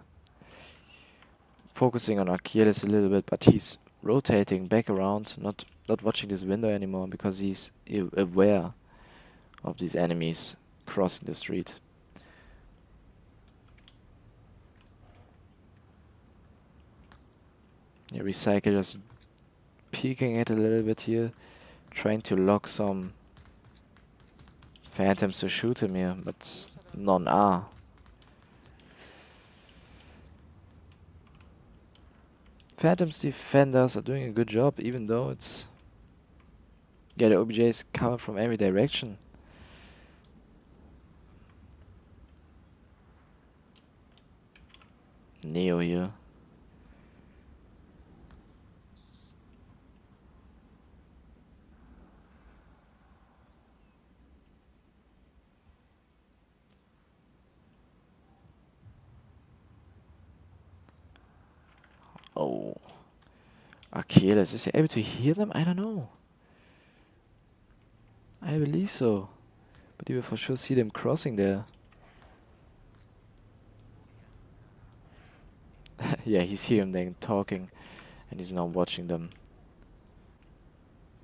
Focusing on Achilles a little bit, but he's rotating back around, not watching this window anymore because he's aware of these enemies crossing the street. Yeah, Recycle just peeking it a little bit here, trying to lock some Phantoms to shoot him here, but none are. Phantoms defenders are doing a good job, even though it's... yeah, the OBJ is covered from every direction. Neo here. Oh. Achilles, is he able to hear them? I don't know. I believe so. But you will for sure see them crossing there. Yeah, he's hearing them talking. And he's now watching them.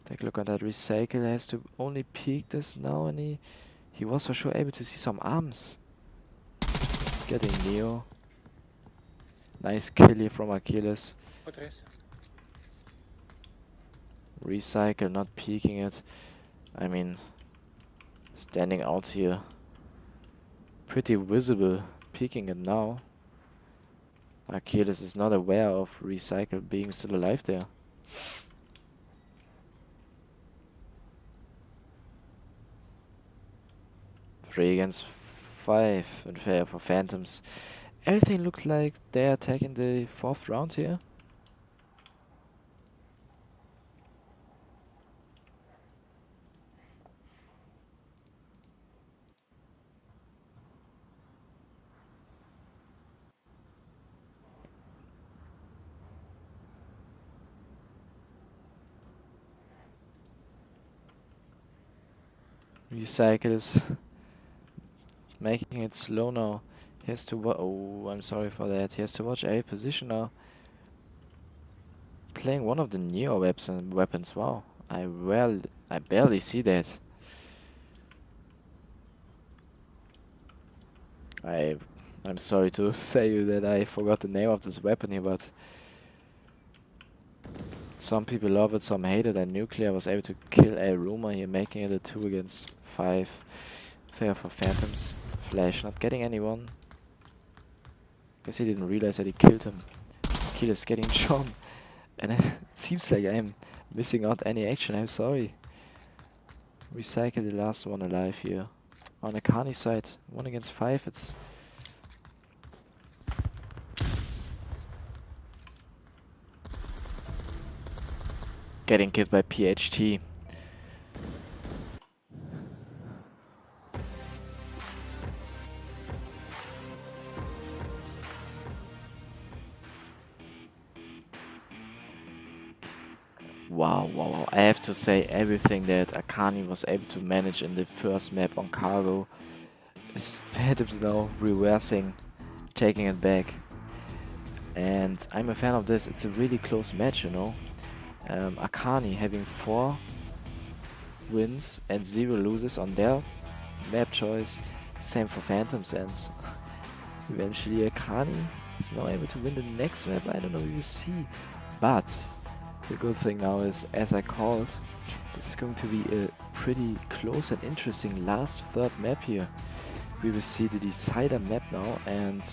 Take a look at that recycle. He has to only peek this now, and he was for sure able to see some arms. Getting Neo. Nice kill here from Achilles. Otra vez. Recycle, not peeking it. I mean, standing out here. Pretty visible. Peeking it now. Achilles is not aware of Recycle being still alive there. Three against 5 in favor for Phantoms. Everything looks like they're attacking the 4th round here. Recycle is making it slow now. He has to oh, I'm sorry for that. He has to watch a position now. Playing one of the Neo weapons. Wow, I barely see that. I'm sorry to say you that I forgot the name of this weapon here, but some people love it, some hate it, and Nuclear was able to kill a Rumor here, making it a 2 against 5. Fair for Phantoms. Flash not getting anyone. Guess he didn't realize that he killed him. Kill is getting shown. And it seems like I'm missing out any action, I'm sorry. Recycle the last one alive here. On ARCANI side, 1 against 5, it's... Getting killed by PHT. Wow, wow, wow. I have to say everything that ARCANI was able to manage in the first map on Cargo is Phantoms now reversing, taking it back. And I'm a fan of this. It's a really close match, you know. ARCANI having 4 wins and 0 loses on their map choice. Same for Phantoms, and eventually ARCANI is now able to win the next map. I don't know, we will see. But the good thing now is, as I called, this is going to be a pretty close and interesting last 3rd map here. We will see the decider map now, and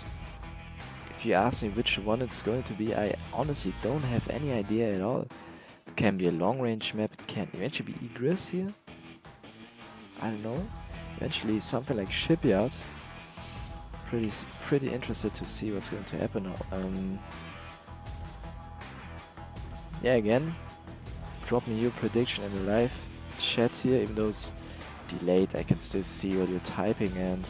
if you ask me which one it's going to be, I honestly don't have any idea at all. It can be a long range map, it can eventually be Egress here. I don't know. Eventually something like Shipyard. Pretty interested to see what's going to happen now. Yeah, again, drop me your prediction in the live chat here, even though it's delayed, I can still see what you're typing, and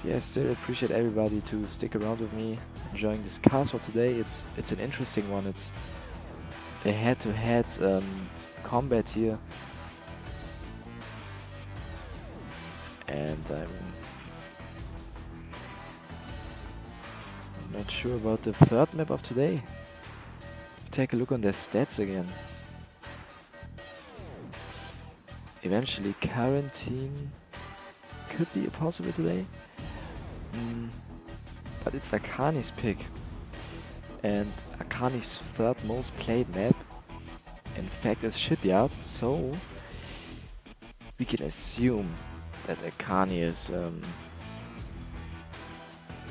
yeah, still appreciate everybody to stick around with me, enjoying this cast for today. It's an interesting one. It's a head-to-head combat here, and I'm not sure about the 3rd map of today. Take a look on their stats again. Eventually Quarantine could be a possible today. But it's ARCANI's pick. And ARCANI's 3rd most played map, in fact, is Shipyard. So we can assume that ARCANI is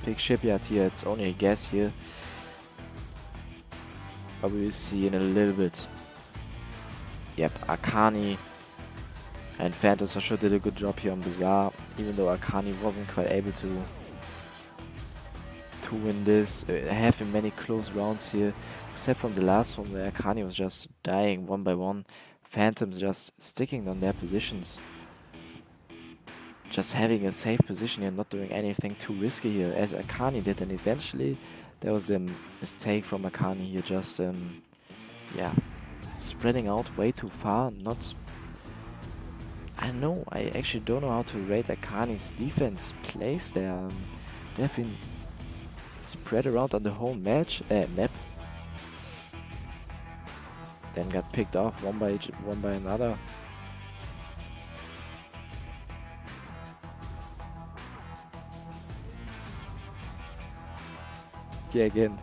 pick Shipyard here. It's only a guess here. But we will see in a little bit. Yep, ARCANI and Phantoms for sure did a good job here on Bazaar, even though ARCANI wasn't quite able to win this. There have been many close rounds here, except from the last one where ARCANI was just dying one by one. Phantoms just sticking on their positions. Just having a safe position here, not doing anything too risky here, as ARCANI did, and eventually That was the mistake from ARCANI here, just yeah, spreading out way too far. Not, I don't know, I actually don't know how to rate ARCANI's defense plays there. They've been spread around on the whole map. Then got picked off one by another. Yeah, again.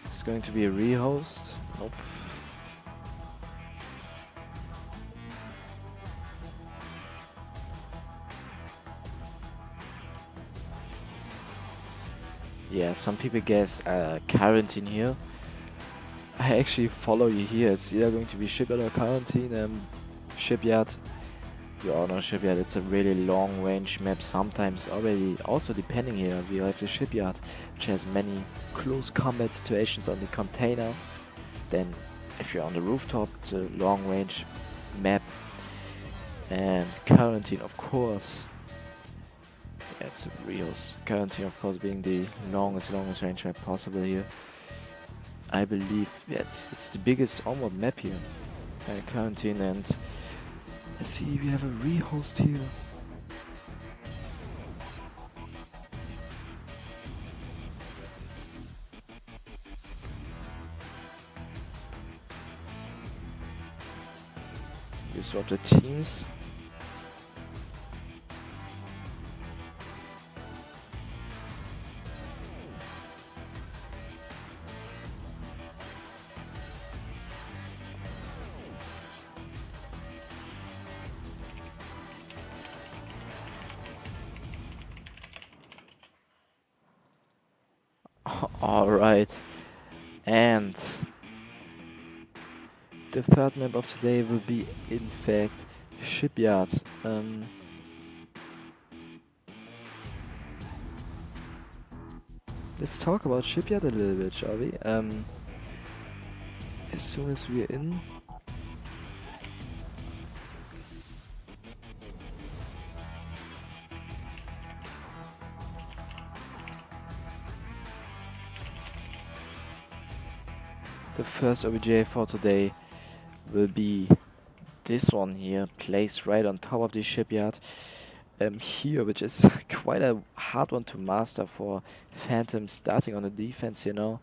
It's going to be a rehost. Nope. Yeah, some people guess quarantine here. I actually follow you here. It's either going to be Shipyard or quarantine. Shipyard. You all know Shipyard. It's a really long range map. Sometimes already also depending here. We have the Shipyard, which has many close combat situations on the containers. Then if you're on the rooftop, it's a long range map. And quarantine, of course. Yeah, it's a rehost. Quarantine, of course, being the longest range map possible here. I believe, yeah, it's the biggest Onward map here. Quarantine, and let's see, we have a rehost here. You swap the teams. Alright, and the third map of today will be, in fact, Shipyard. Let's talk about Shipyard a little bit, shall we? As soon as we're in. The first OBJ for today will be this one here, placed right on top of the Shipyard here, which is quite a hard one to master for Phantom starting on the defense, you know,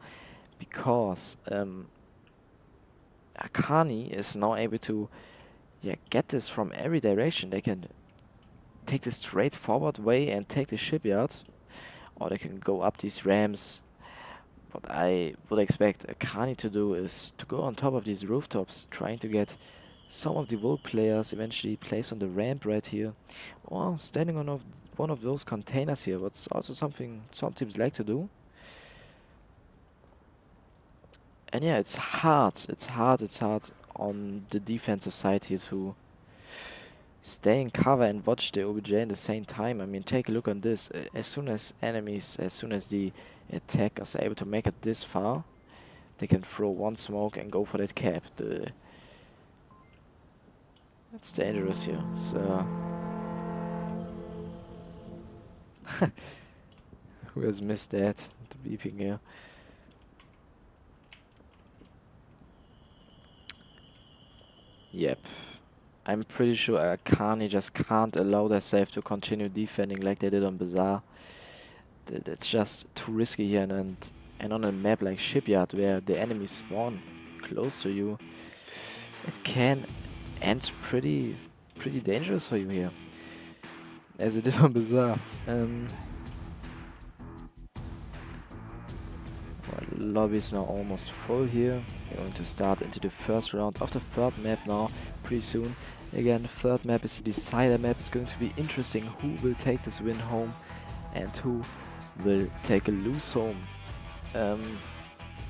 because ARCANI is now able to get this from every direction. They can take the straightforward way and take the Shipyard, or they can go up these ramps. What I would expect ARCANI to do is to go on top of these rooftops, trying to get some of the Volk players eventually placed on the ramp right here, or standing on one of those containers here. What's also something some teams like to do. And yeah, it's hard on the defensive side here to stay in cover and watch the OBJ at the same time. I mean, take a look on this. As soon as the attackers are able to make it this far, they can throw one smoke and go for that cap. That's dangerous here. So who has missed that? The beeping here. Yep. I'm pretty sure ARCANI just can't allow themselves to continue defending like they did on Bazaar. That's just too risky here, and on a map like Shipyard, where the enemies spawn close to you, it can end pretty dangerous for you here, as it did on Bazaar. Lobby is now almost full here. We're going to start into the first round of the third map now, pretty soon. Again, the third map is the decider map. It's going to be interesting who will take this win home and who will take a lose home.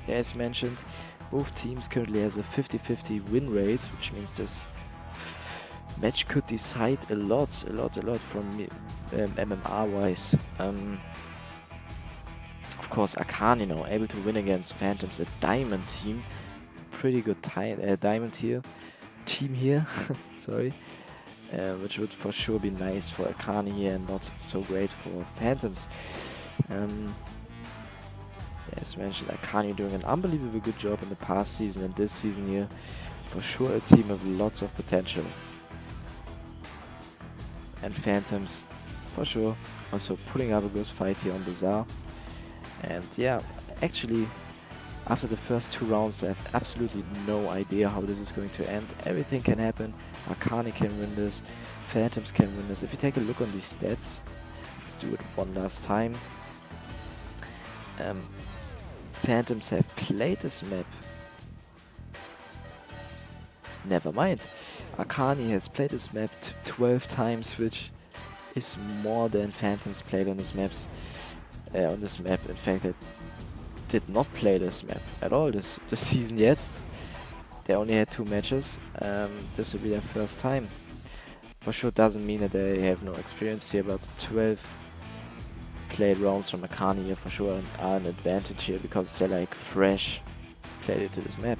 As mentioned, both teams currently has a 50-50 win rate, which means this match could decide a lot from MMR wise. Of course, ARCANI now able to win against Phantoms, a diamond team. Pretty good diamond here. Team here, sorry. Which would for sure be nice for ARCANI here and not so great for Phantoms. As mentioned, ARCANI doing an unbelievably good job in the past season and this season here. For sure a team with lots of potential. And Phantoms, for sure, also putting up a good fight here on Bazaar. And yeah, actually, after the first 2 rounds, I have absolutely no idea how this is going to end. Everything can happen. ARCANI can win this. Phantoms can win this. If you take a look on these stats, let's do it one last time. Phantoms have played this map. Never mind. ARCANI has played this map 12 times, which is more than Phantoms played on this map. In fact, they did not play this map at all this season yet. They only had 2 matches. This will be their first time. For sure doesn't mean that they have no experience here, but 12 played rounds from ARCANI here for sure are an advantage here because they're like fresh played into this map.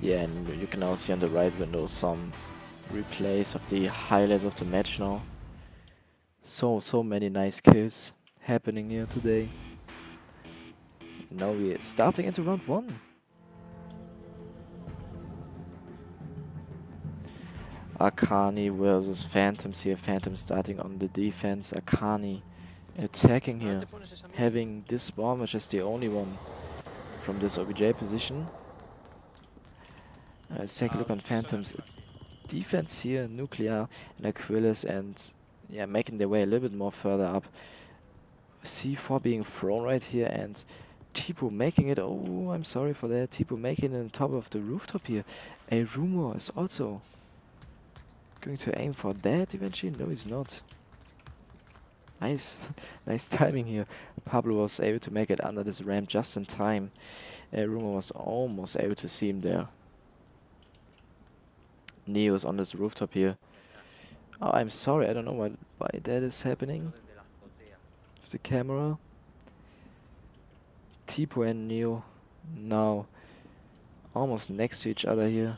Yeah, and you can now see on the right window some replays of the highlights of the match now. So many nice kills happening here today. Now we're starting into round 1. ARCANI versus Phantoms here. Phantoms starting on the defense. ARCANI attacking here. Having this bomb, which is the only one from this OBJ position. Let's take a look on Phantoms. Defense here, Nuclear and Aquilus, and yeah, making their way a little bit more further up. C4 being thrown right here, and Tipo making it. Oh, I'm sorry for that. Tipo making it on top of the rooftop here. A Rumor is also going to aim for that eventually. No, he's not. Nice, nice timing here. Pablo was able to make it under this ramp just in time. Rumor was almost able to see him there. Neo is on this rooftop here. Oh, I'm sorry, I don't know why that is happening. With the camera. Tipo and Neo now almost next to each other here.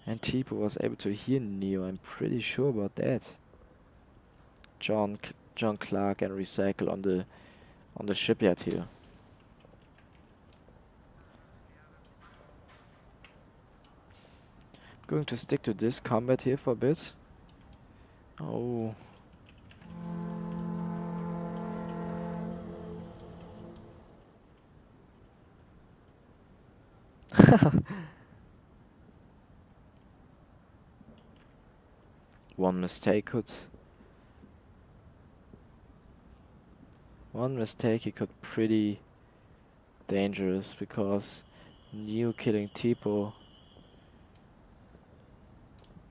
And Tipo was able to hear Neo, I'm pretty sure about that. John Clark and Recycle on the Shipyard here. Going to stick to this combat here for a bit. Oh. One mistake he could pretty dangerous, because Neo killing Tipo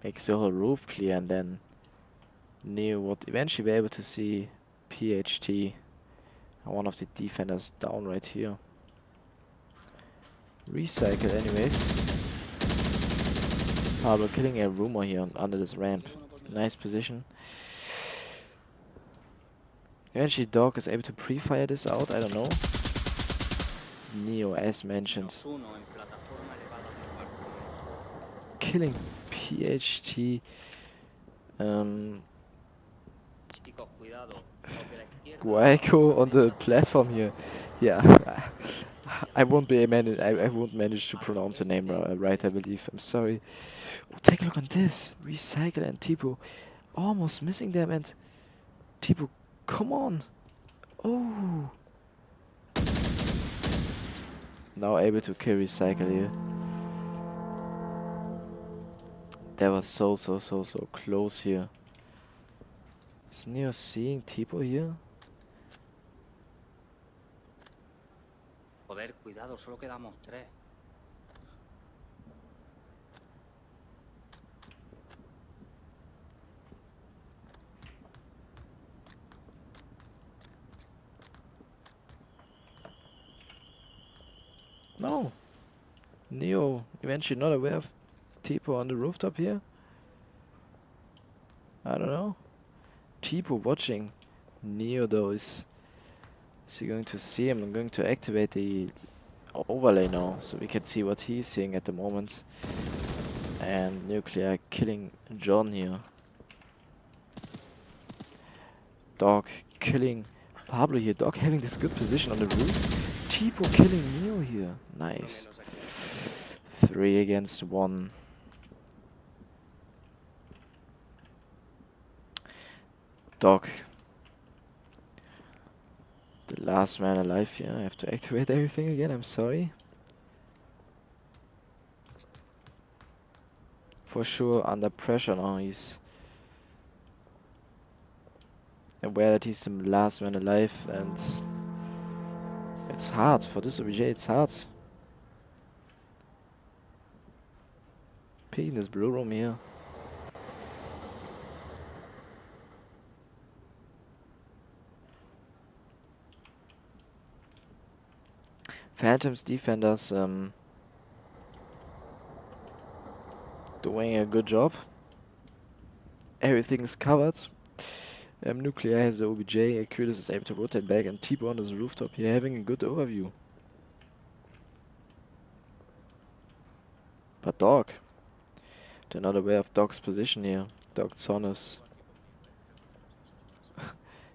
makes the whole roof clear, and then Neo would eventually be able to see PHT, one of the defenders, down right here. Recycle anyways. Pablo killing a Rumor here under this ramp. Nice position. Eventually Dog is able to pre-fire this out, I don't know. Neo, as mentioned, killing PHT. Guaico on the platform here. Yeah, I won't manage to pronounce the name right, I believe. I'm sorry. Oh, take a look on this. Recycle and Tipo almost missing them, and Tipo, come on. Oh. Now able to kill Recycle here. That was so close here. Is Neo seeing Tipo here? Joder, cuidado, solo quedamos 3. No. Neo eventually not aware of Tipo on the rooftop here? I don't know. Tipo watching. Neo though is he going to see him? I'm going to activate the overlay now so we can see what he's seeing at the moment. And Nuclear killing John here. Dog killing Pablo here. Dog having this good position on the roof. Tipo killing Neo here. Nice. 3 against 1. Dog. The last man alive here. I have to activate everything again. I'm sorry. For sure under pressure now. He's aware that he's the last man alive, and it's hard for this OBJ. It's hard. Peeking this blue room here. Phantoms defenders doing a good job. Everything is covered. Nuclear has the OBJ, Acutis is able to rotate back, and Tipo on this rooftop here having a good overview. But Dog, they're not aware of Dog's position here. Dog Sonos.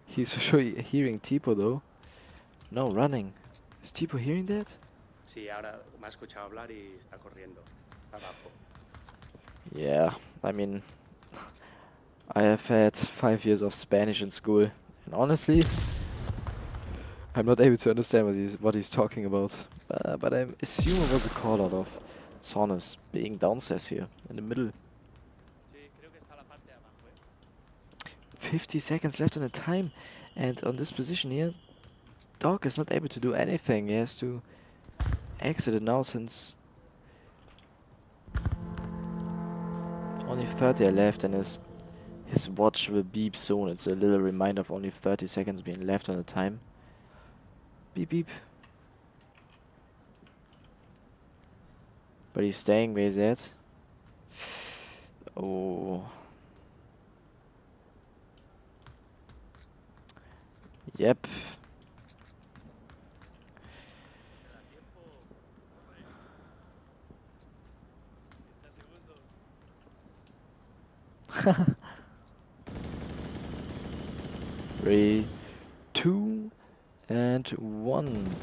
He's for sure hearing Tipo though. No, running. Is Tipo hearing that? Sí, ahora me ha escuchado hablar y está corriendo. Está abajo. Yeah, I mean, I have had 5 years of Spanish in school, and honestly, I'm not able to understand what he's talking about. But I assume it was a call out of Sonos being downstairs here in the middle. Sí, creo que está la parte de abajo, 50 seconds left on the time, and on this position here, Dog is not able to do anything. He has to exit it now since only 30 are left, and his watch will beep soon. It's a little reminder of only 30 seconds being left on the time. Beep beep. But he's staying where he's at. Oh. Yep. Three, 2, and 1.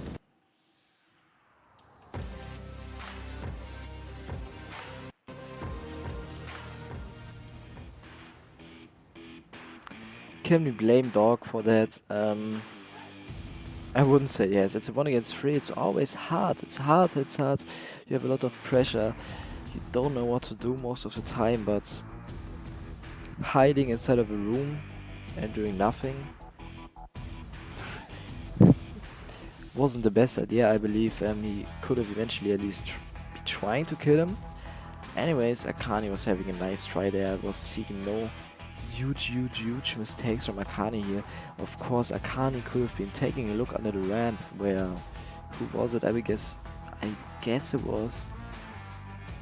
Can we blame Dog for that? I wouldn't say yes. It's a 1 against 3. It's always hard. It's hard. It's hard. You have a lot of pressure. You don't know what to do most of the time, but hiding inside of a room and doing nothing wasn't the best idea. I believe he could have eventually at least be trying to kill him. Anyways, ARCANI was having a nice try there. I was seeking no huge mistakes from ARCANI here. Of course, ARCANI could have been taking a look under the ramp where, who was it? I guess it was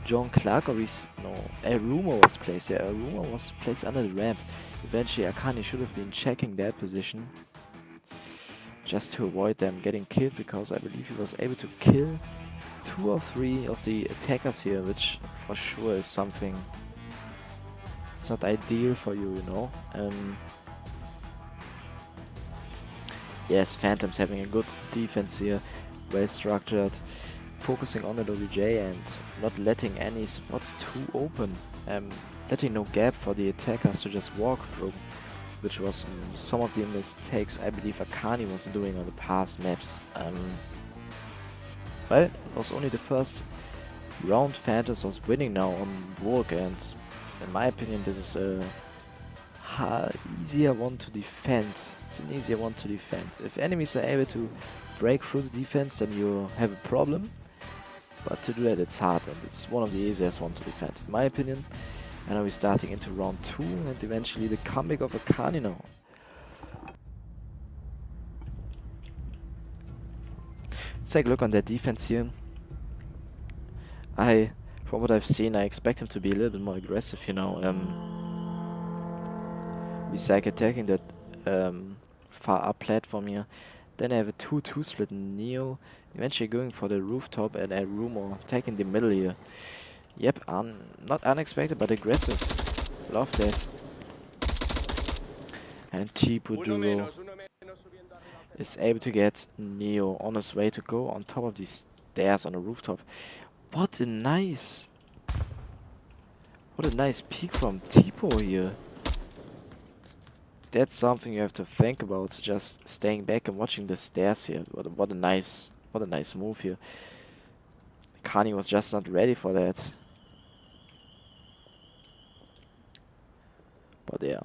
John Clark, or no, a rumor was placed. Yeah, a rumor was placed under the ramp. Eventually, ARCANI should have been checking that position just to avoid them getting killed, because I believe he was able to kill 2 or 3 of the attackers here, which for sure is something. It's not ideal for you, you know. Yes, Phantom's having a good defense here, well structured, focusing on the OBJ and not letting any spots too open, letting no gap for the attackers to just walk through, which was some of the mistakes I believe ARCANI was doing on the past maps. Well, it was only the first round. Phantoms was winning now on Burg, and in my opinion this is a easier one to defend. It's an easier one to defend. If enemies are able to break through the defense, then you have a problem. But to do that, it's hard, and it's one of the easiest one to defend, in my opinion. And now we're starting into round 2, and eventually the comeback of ARCANI now. Let's take a look on their defense here. I From what I've seen, I expect him to be a little bit more aggressive, you know. Besides attacking that far up platform here. Then I have a 2-2 split Neo. Eventually going for the rooftop and a rumor taking the middle here. Yep, not unexpected but aggressive. Love that. And Tipo Duo is able to get Neo on his way to go on top of these stairs on the rooftop. What a nice peek from Tipo here. That's something you have to think about, just staying back and watching the stairs here. What a nice move here. ARCANI was just not ready for that. But yeah.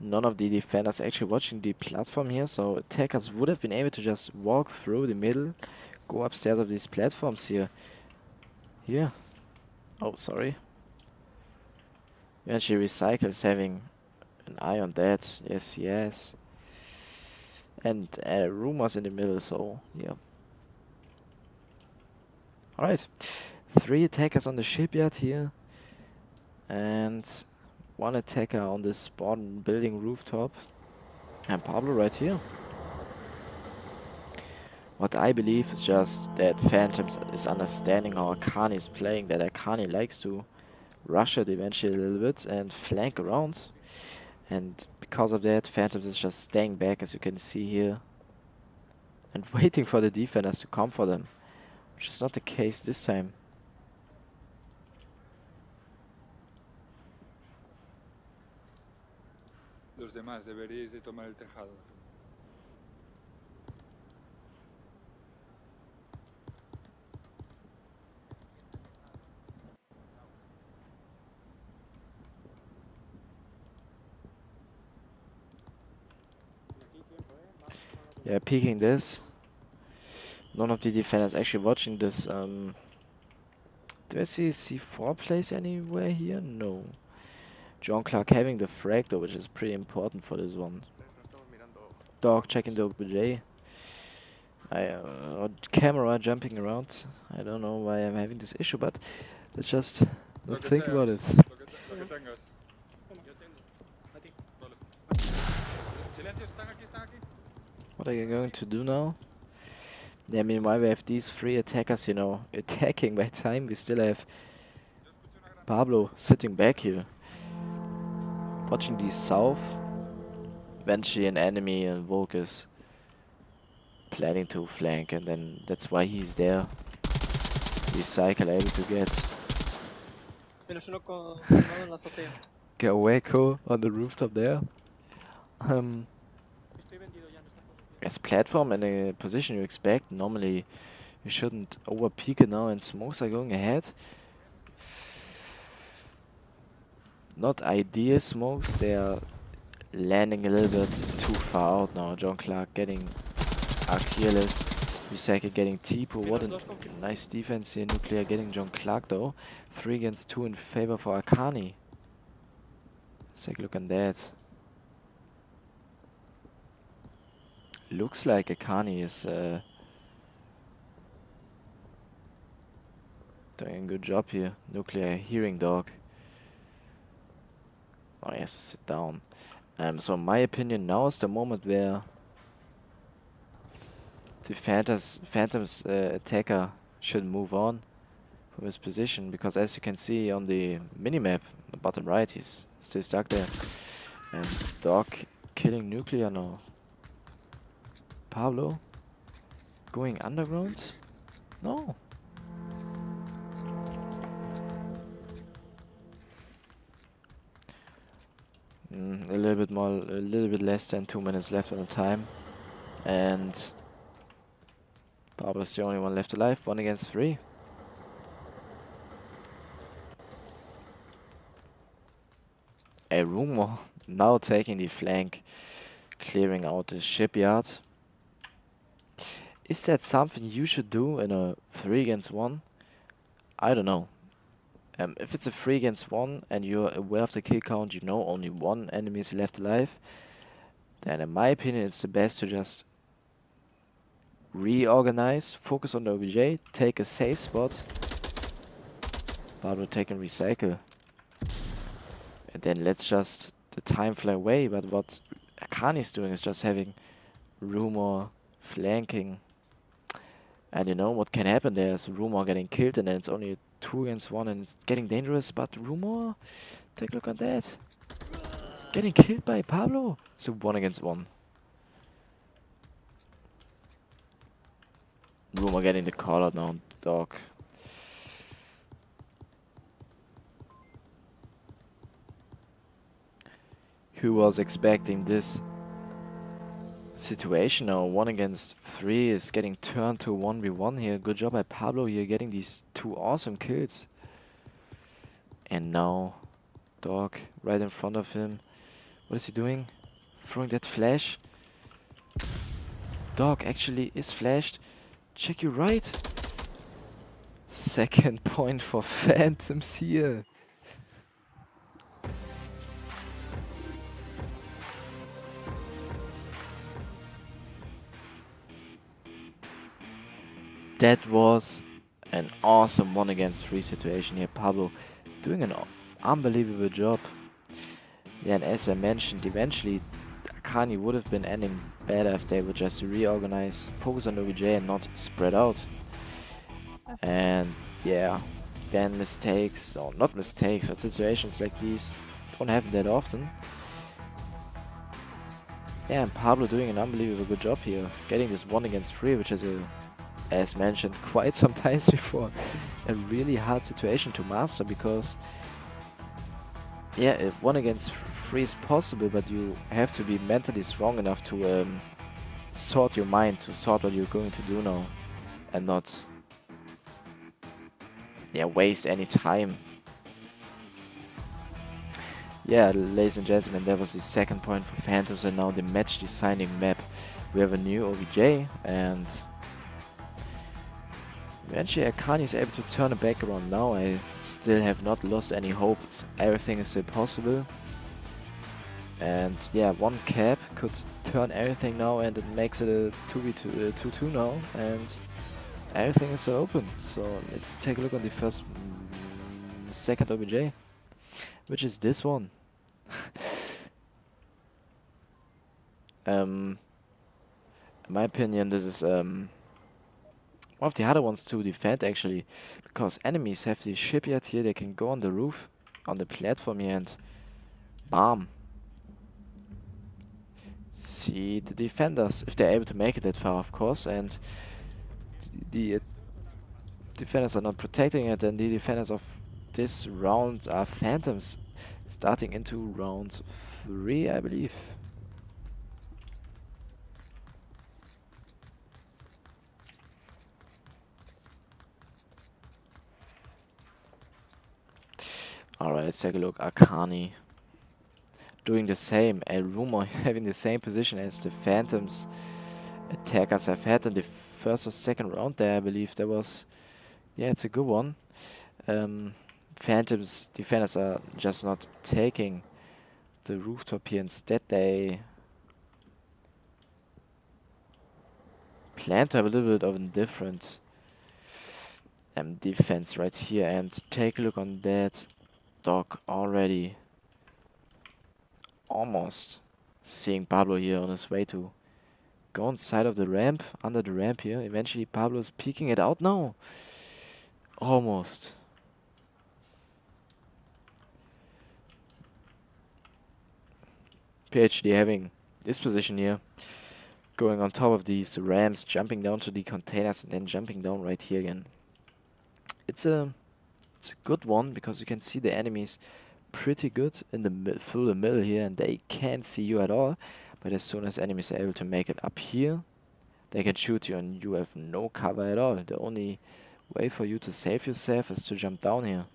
None of the defenders actually watching the platform here, so attackers would have been able to just walk through the middle, go upstairs of these platforms here. Here. Oh, sorry. Eventually Recycles having an eye on that. Yes, yes. And rumors in the middle, so yeah. Alright. 3 attackers on the shipyard here. And 1 attacker on the spawn building rooftop. And Pablo right here. What I believe is just that Phantoms is understanding how ARCANI is playing, that ARCANI likes to rush it eventually a little bit and flank around. And because of that, Phantoms is just staying back, as you can see here. And waiting for the defenders to come for them. Which is not the case this time. Los demás deberíais de tomar el tejado. Yeah, peeking this. None of the defenders actually watching this. Do I see C4 place anywhere here? No. John Clark having the frag though, which is pretty important for this one. Dog checking the OBJ. Camera jumping around. I don't know why I'm having this issue, but let's just not think about it. Lo que tengas. Yo tengo. A ti. Vale. Silencio, están aquí. What are you going to do now? Yeah, meanwhile we have these 3 attackers, you know, attacking by time. We still have Pablo sitting back here. Watching the south. Eventually an enemy and Volk is planning to flank, and then that's why he's there. Recycle able to get Menos uno colgado en la azotea. Gaweko on the rooftop there. Estoy vendido ya, no está por As platform in a position you expect, normally you shouldn't over peek it now, and smokes are going ahead. Not ideal smokes, they are landing a little bit too far out now. John Clark getting Arceus, Recycle getting Tipo. What a nice defense here. Nuclear getting John Clark though. 3 against 2 in favor for ARCANI. Let's take a look on that. Looks like ARCANI is doing a good job here. Nuclear hearing dog. Oh, he has to sit down. So in my opinion, now is the moment where the Phantoms attacker should move on from his position, because as you can see on the minimap, the bottom right, he's still stuck there. And Dog killing Nuclear now. Pablo going underground? No. A little bit less than 2 minutes left on the time, and Pablo's the only one left alive. 1 against 3. A rumor now taking the flank, clearing out the shipyard. Is that something you should do in a 3 against 1? I don't know. If it's a 3 against 1 and you're aware of the kill count, you know only 1 enemy is left alive, then in my opinion it's the best to just reorganize, focus on the OBJ, take a safe spot. Pablo take and recycle. And then let's just the time fly away. But what ARCANI is doing is just having Rumor flanking. And you know what can happen there is Rumor getting killed, and then it's only a 2 against 1 and it's getting dangerous. But Rumor, take a look at that. Getting killed by Pablo. It's a 1 against 1. Rumor getting the call out now, dog. Who was expecting this situation now? 1 against 3 is getting turned to 1v1 here. Good job by Pablo here, getting these 2 awesome kills. And now, dog right in front of him. What is he doing? Throwing that flash. Dog actually is flashed. Check you right. Second point for Phantoms here. That was an awesome 1 against 3 situation here. Pablo doing an unbelievable job. Yeah, and as I mentioned, eventually ARCANI would have been ending better if they would just reorganize, focus on OBJ and not spread out. And yeah, then mistakes, or not mistakes, but situations like these don't happen that often. Yeah, and Pablo doing an unbelievable good job here, getting this 1 against 3, which is a, as mentioned quite some times before, a really hard situation to master, because yeah, if 1 against 3 is possible, but you have to be mentally strong enough to sort your mind, to sort what you're going to do now, and not waste any time. Yeah, ladies and gentlemen, that was the second point for Phantoms, and now the match deciding map. We have a new OBJ, and eventually ARCANI is able to turn it back around now. I still have not lost any hope. Everything is still possible. And yeah, 1 cap could turn everything now, and it makes it a 2v2 now, and everything is open. So let's take a look on the second OBJ, which is this one. In my opinion, this is one of the harder ones to defend, actually, because enemies have the shipyard here. They can go on the roof, on the platform here, and bam. See the defenders, if they're able to make it that far, of course, and the defenders are not protecting it, and the defenders of this round are Phantoms, starting into round 3, I believe. Alright, let's take a look. ARCANI doing the same, and Rumor having the same position as the Phantoms attackers have had in the first or second round there, I believe. That was, yeah, it's a good one. Phantoms defenders are just not taking the rooftop here. Instead, they plan to have a little bit of a different defense right here. And take a look on that. Dog already almost seeing Pablo here on his way to go inside of the ramp, under the ramp here. Eventually Pablo is peeking it out now. Almost. PhD having this position here, going on top of these ramps, jumping down to the containers, and then jumping down right here again. It's a good one, because you can see the enemies pretty good in the through the middle here, and they can't see you at all. But as soon as enemies are able to make it up here, they can shoot you, and you have no cover at all. The only way for you to save yourself is to jump down here.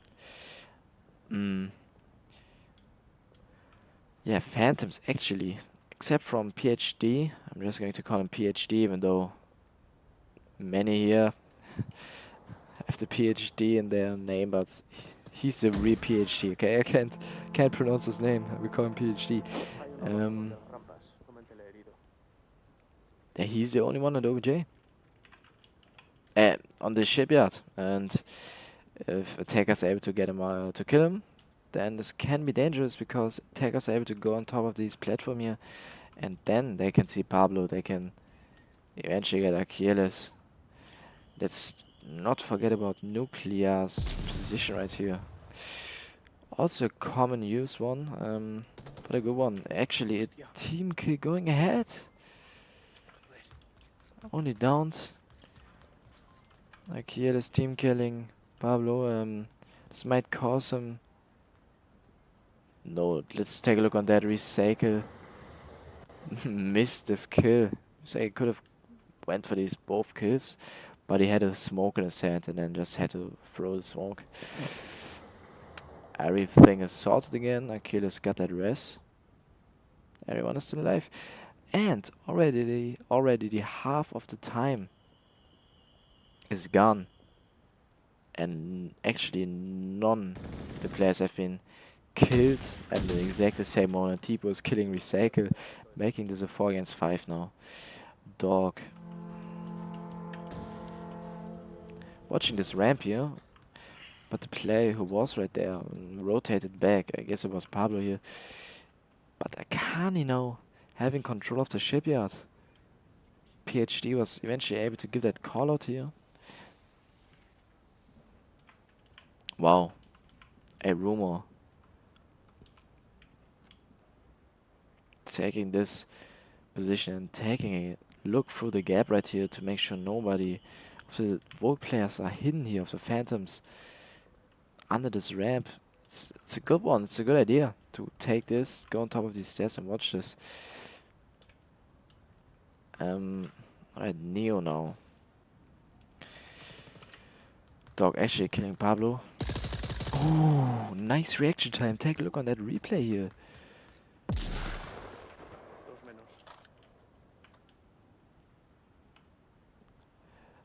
Yeah, Phantoms actually, except from PhD. I'm just going to call him PhD, even though many here have the PhD in their name, but he's the real PhD. Okay, I can't pronounce his name. We call him PhD. Yeah, he's the only one at OBJ. on the shipyard, and if attackers are able to get him to kill him, then this can be dangerous because attackers are able to go on top of this platform here, and then they can see Pablo. They can eventually get Achilles. Let's not forget about Nuclear's position right here. Also a common use one, but a good one. Actually, a team kill going ahead. Only downed. Achilles team killing Pablo. This might cause him. No, let's take a look on that. Recycle missed this kill. Say he could have went for these both kills, but he had a smoke in his hand and then just had to throw the smoke. Everything is sorted again. Achilles got that res. Everyone is still alive, and already the half of the time is gone, and actually none of the players have been killed at the exact same moment. Tipo is killing Recycle, making this a 4 against 5 now. Dog. Watching this ramp here, but the player who was right there rotated back. I guess it was Pablo here. But ARCANI now having control of the shipyard. PhD was eventually able to give that call out here. Wow. A rumor. Taking this position and taking a look through the gap right here to make sure nobody of the Vogue players are hidden here, of the Phantoms, under this ramp. It's a good one. It's a good idea to take this, go on top of these stairs and watch this. Alright, Neo now. Dog actually killing Pablo. Oh, nice reaction time. Take a look on that replay here. Dos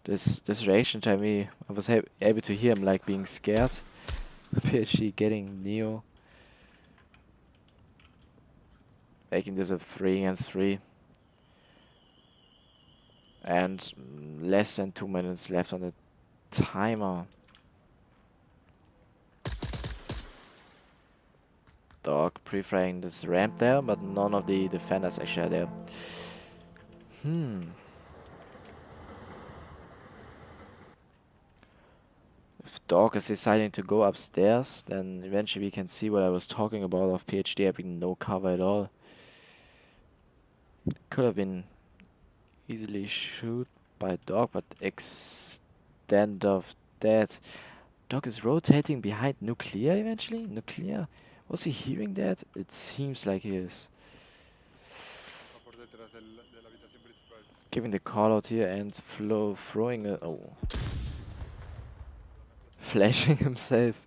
menos. This reaction time, I was able to hear him like being scared. PhD getting Neo. Making this a 3 against 3. And less than 2 minutes left on the timer. Dog pre-frying this ramp there, but none of the defenders actually are there. If Dog is deciding to go upstairs, then eventually we can see what I was talking about of PhD having no cover at all. Could have been easily shoot by Dog, but extent of that. Dog is rotating behind Nuclear eventually. Nuclear, was he hearing that? It seems like he is. Va por detrás de la habitación principal. Giving the call out here and throwing a flashing himself.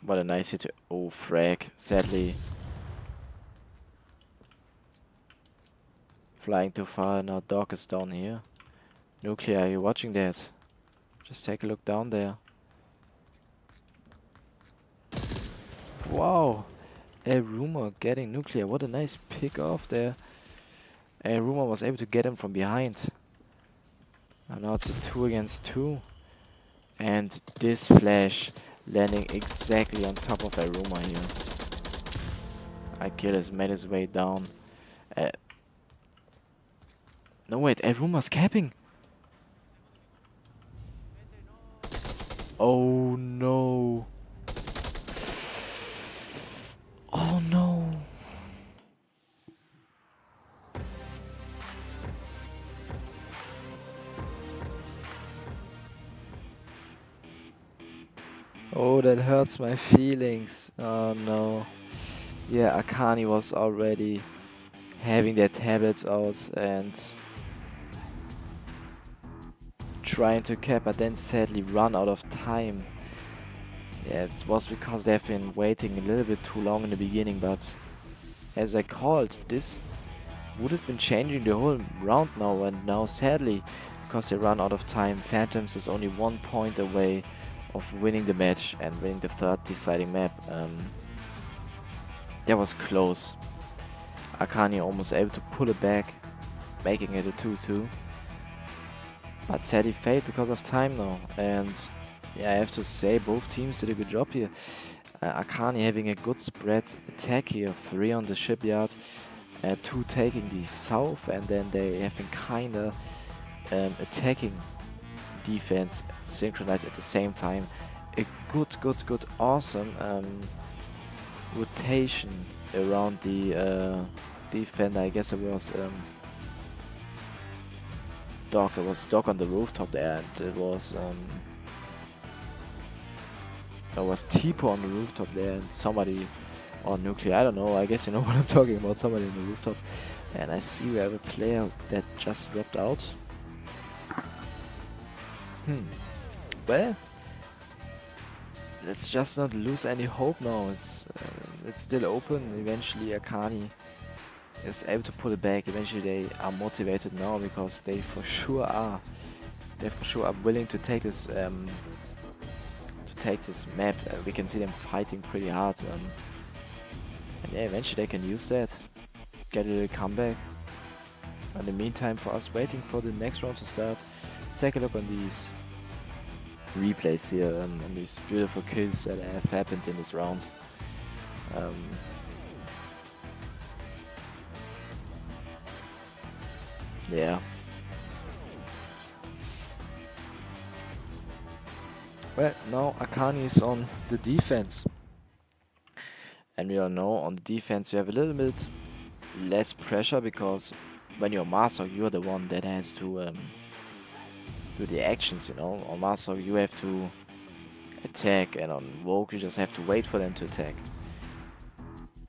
What a nice hit. Oh, frag. Sadly. Flying too far. Now Dog is down here. Nuclear, are you watching that? Just take a look down there. Wow. A Rumor getting Nuclear. What a nice pick off there. A Rumor was able to get him from behind. And now it's a 2 against 2. And this flash landing exactly on top of a Rumor here. Achilles made his way down. No wait, a Rumor's capping. Oh no. Oh no. Oh, that hurts my feelings. Oh no. Yeah, ARCANI was already having their tablets out and trying to cap, but then sadly run out of time. Yeah, it was because they've been waiting a little bit too long in the beginning, but as I called, this would have been changing the whole round now, and now sadly, because they run out of time, Phantoms is only 1 point away of winning the match and winning the third deciding map. That was close. ARCANI almost able to pull it back, making it a 2-2. But sadly failed because of time now. And yeah, I have to say both teams did a good job here. ARCANI having a good spread attack here, 3 on the Shipyard, 2 taking the south, and then they having kinda attacking defense synchronized at the same time. A good, awesome rotation around the defender. I guess it was Doc. It was Doc on the rooftop there, and it was Tipo on the rooftop there, and somebody on nuclear. I don't know. I guess you know what I'm talking about. Somebody on the rooftop, and I see we have a player that just dropped out. Well, let's just not lose any hope now. It's still open. Eventually, ARCANI is able to pull it back. Eventually, they are motivated now because they for sure are willing to take this map. We can see them fighting pretty hard. And yeah, eventually they can use that, get a little comeback. In the meantime, for us waiting for the next round to start, take a look on these replays here and these beautiful kills that have happened in this round. Yeah. Well, now ARCANI is on the defense. And we all know on the defense you have a little bit less pressure because when you're Master, you're the one that has to do the actions, you know. On Master you have to attack, and on Vogue you just have to wait for them to attack.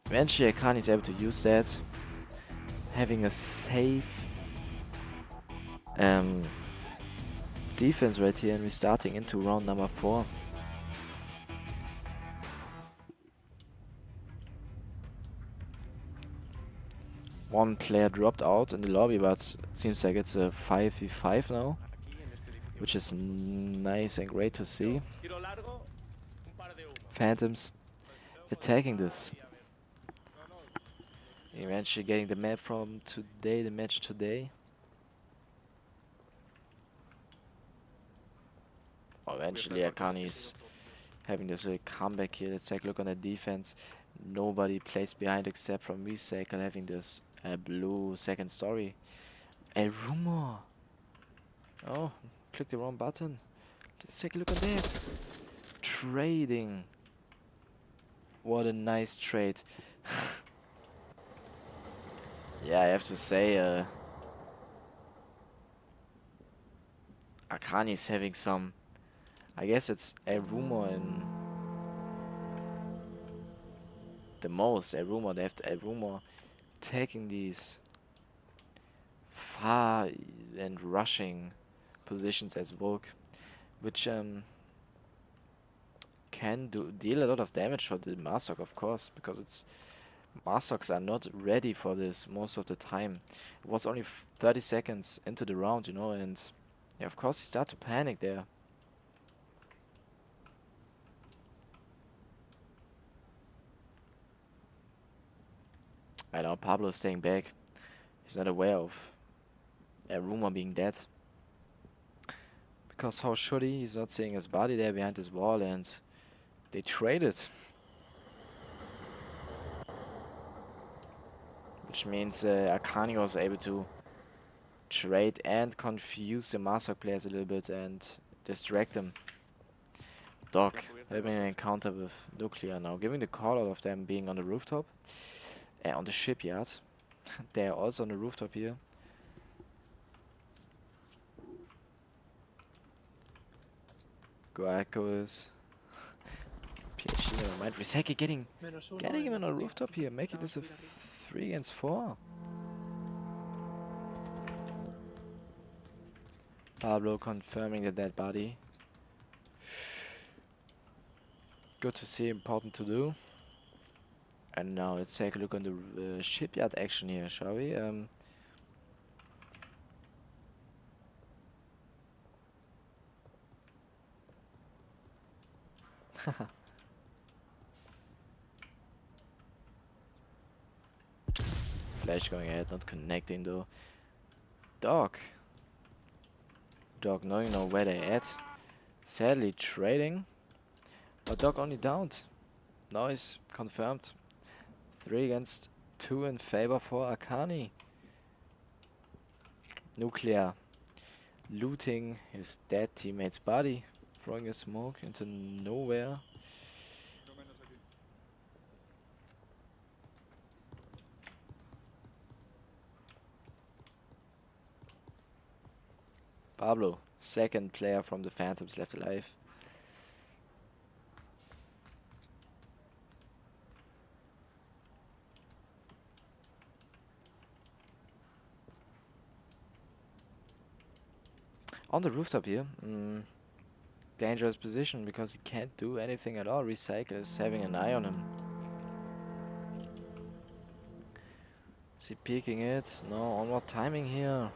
Eventually ARCANI is able to use that, having a safe defense right here, and we're starting into round number 4. One player dropped out in the lobby, but it seems like it's a 5v5 now, which is nice and great to see. Phantoms attacking this. Eventually getting the map from today, the match today. Eventually ARCANI is having this comeback here. Let's take a look on the defense. Nobody plays behind except from Recycle, having this blue second story. A rumor. Oh, click the wrong button. Let's take a look at that. Trading. What a nice trade. Yeah, I have to say, ARCANI is having some. I guess it's a rumor in the most. A rumor. They have a rumor taking these far and rushing positions as Volk, which can deal a lot of damage for the Marsok, of course, because Marsoks are not ready for this most of the time. It was only 30 seconds into the round, you know, and yeah, of course you start to panic there. I know Pablo is staying back. He's not aware of a rumor being dead. Because how should he? He's not seeing his body there behind his wall, and they traded. Which means ARCANI was able to trade and confuse the Marsok players a little bit and distract them. Doc having an encounter with Nuclear now, giving the call out of them being on the rooftop. On the Shipyard. They are also on the rooftop here. Guaco is PhD, never mind. Riseki getting him on a rooftop here, making this a 3 against 4. Pablo confirming the dead body. Good to see, important to do. And now let's take a look on the Shipyard action here, shall we? flash going ahead, not connecting though. Dog. Dog knowing know where they at. Sadly trading. But Dog only downed. Now he's confirmed. 3 against 2 in favor for ARCANI. Nuclear looting his dead teammate's body. Throwing a smoke into nowhere. No menos aquí. Pablo, second player from the Phantoms left alive. On the rooftop here. Dangerous position because he can't do anything at all. Recycle is having an eye on him. Is he peeking it? No, onward timing here.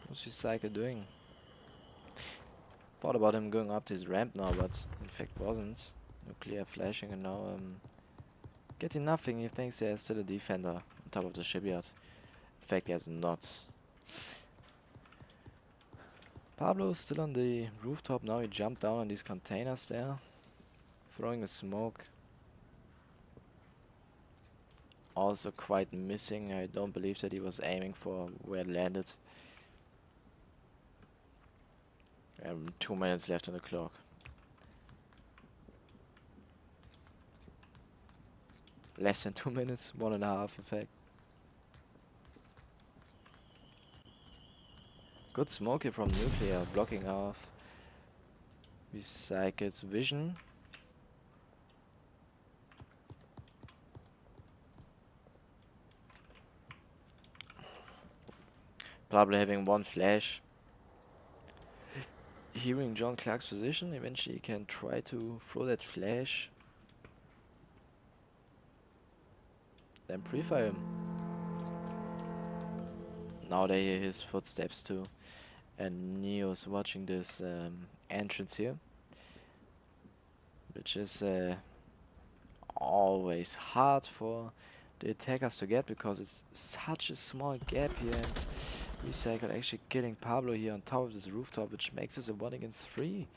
What's Recycle doing? Thought about him going up this ramp now, but in fact wasn't. Nuclear flashing and now getting nothing. He thinks there's still a defender on top of the shipyard. In fact, there's not. Pablo is still on the rooftop now. He jumped down on these containers there, throwing a smoke. Also quite missing. I don't believe that he was aiming for where it landed. 2 minutes left on the clock. Less than 2 minutes, 1.5 in fact. Good smoke here from Nuclear, blocking off Recycled's vision. Probably having one flash. Hearing John Clark's position, eventually he can try to throw that flash. Then pre-fire him. Now they hear his footsteps too. And Neo's watching this entrance here. Which is always hard for the attackers to get because it's such a small gap here. And Recycle actually killing Pablo here on top of this rooftop, which makes this a 1 against 3.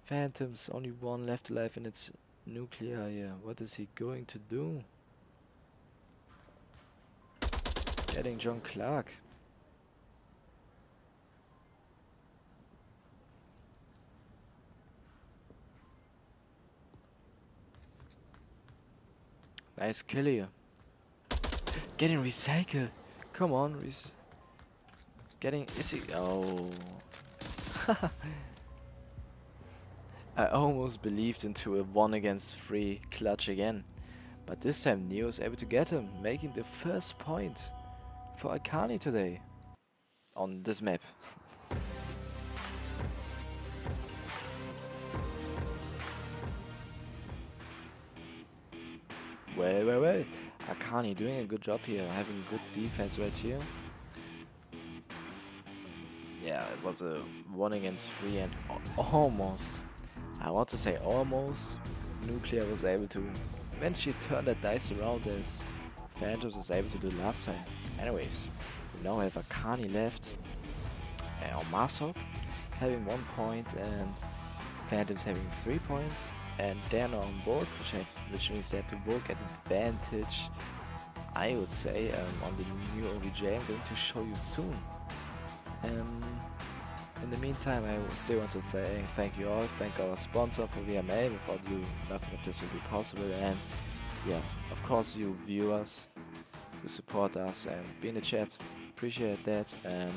Phantoms, only one left alive, and it's Nuclear here. What is he going to do? Getting John Clark. Nice kill here. Getting Recycle. Come on, getting, is he? Oh. I almost believed into a 1 against 3 clutch again. But this time Neo is able to get him, making the first point for ARCANI today on this map. Well. ARCANI doing a good job here, having good defense right here. Yeah, it was a 1 against 3 and almost, I want to say almost, Nuclear was able to eventually turn that dice around as Phantoms was able to do last time. Anyways, we now have ARCANI left, on Marsop having 1 point and Phantoms having 3 points. And they're now on board, which means they have to work at advantage, I would say, on the new OBJ I'm going to show you soon. In the meantime, I still want to thank you all, thank our sponsor for VRML. Without you, nothing of this would be possible. And yeah, of course, you viewers who support us and be in the chat, appreciate that. And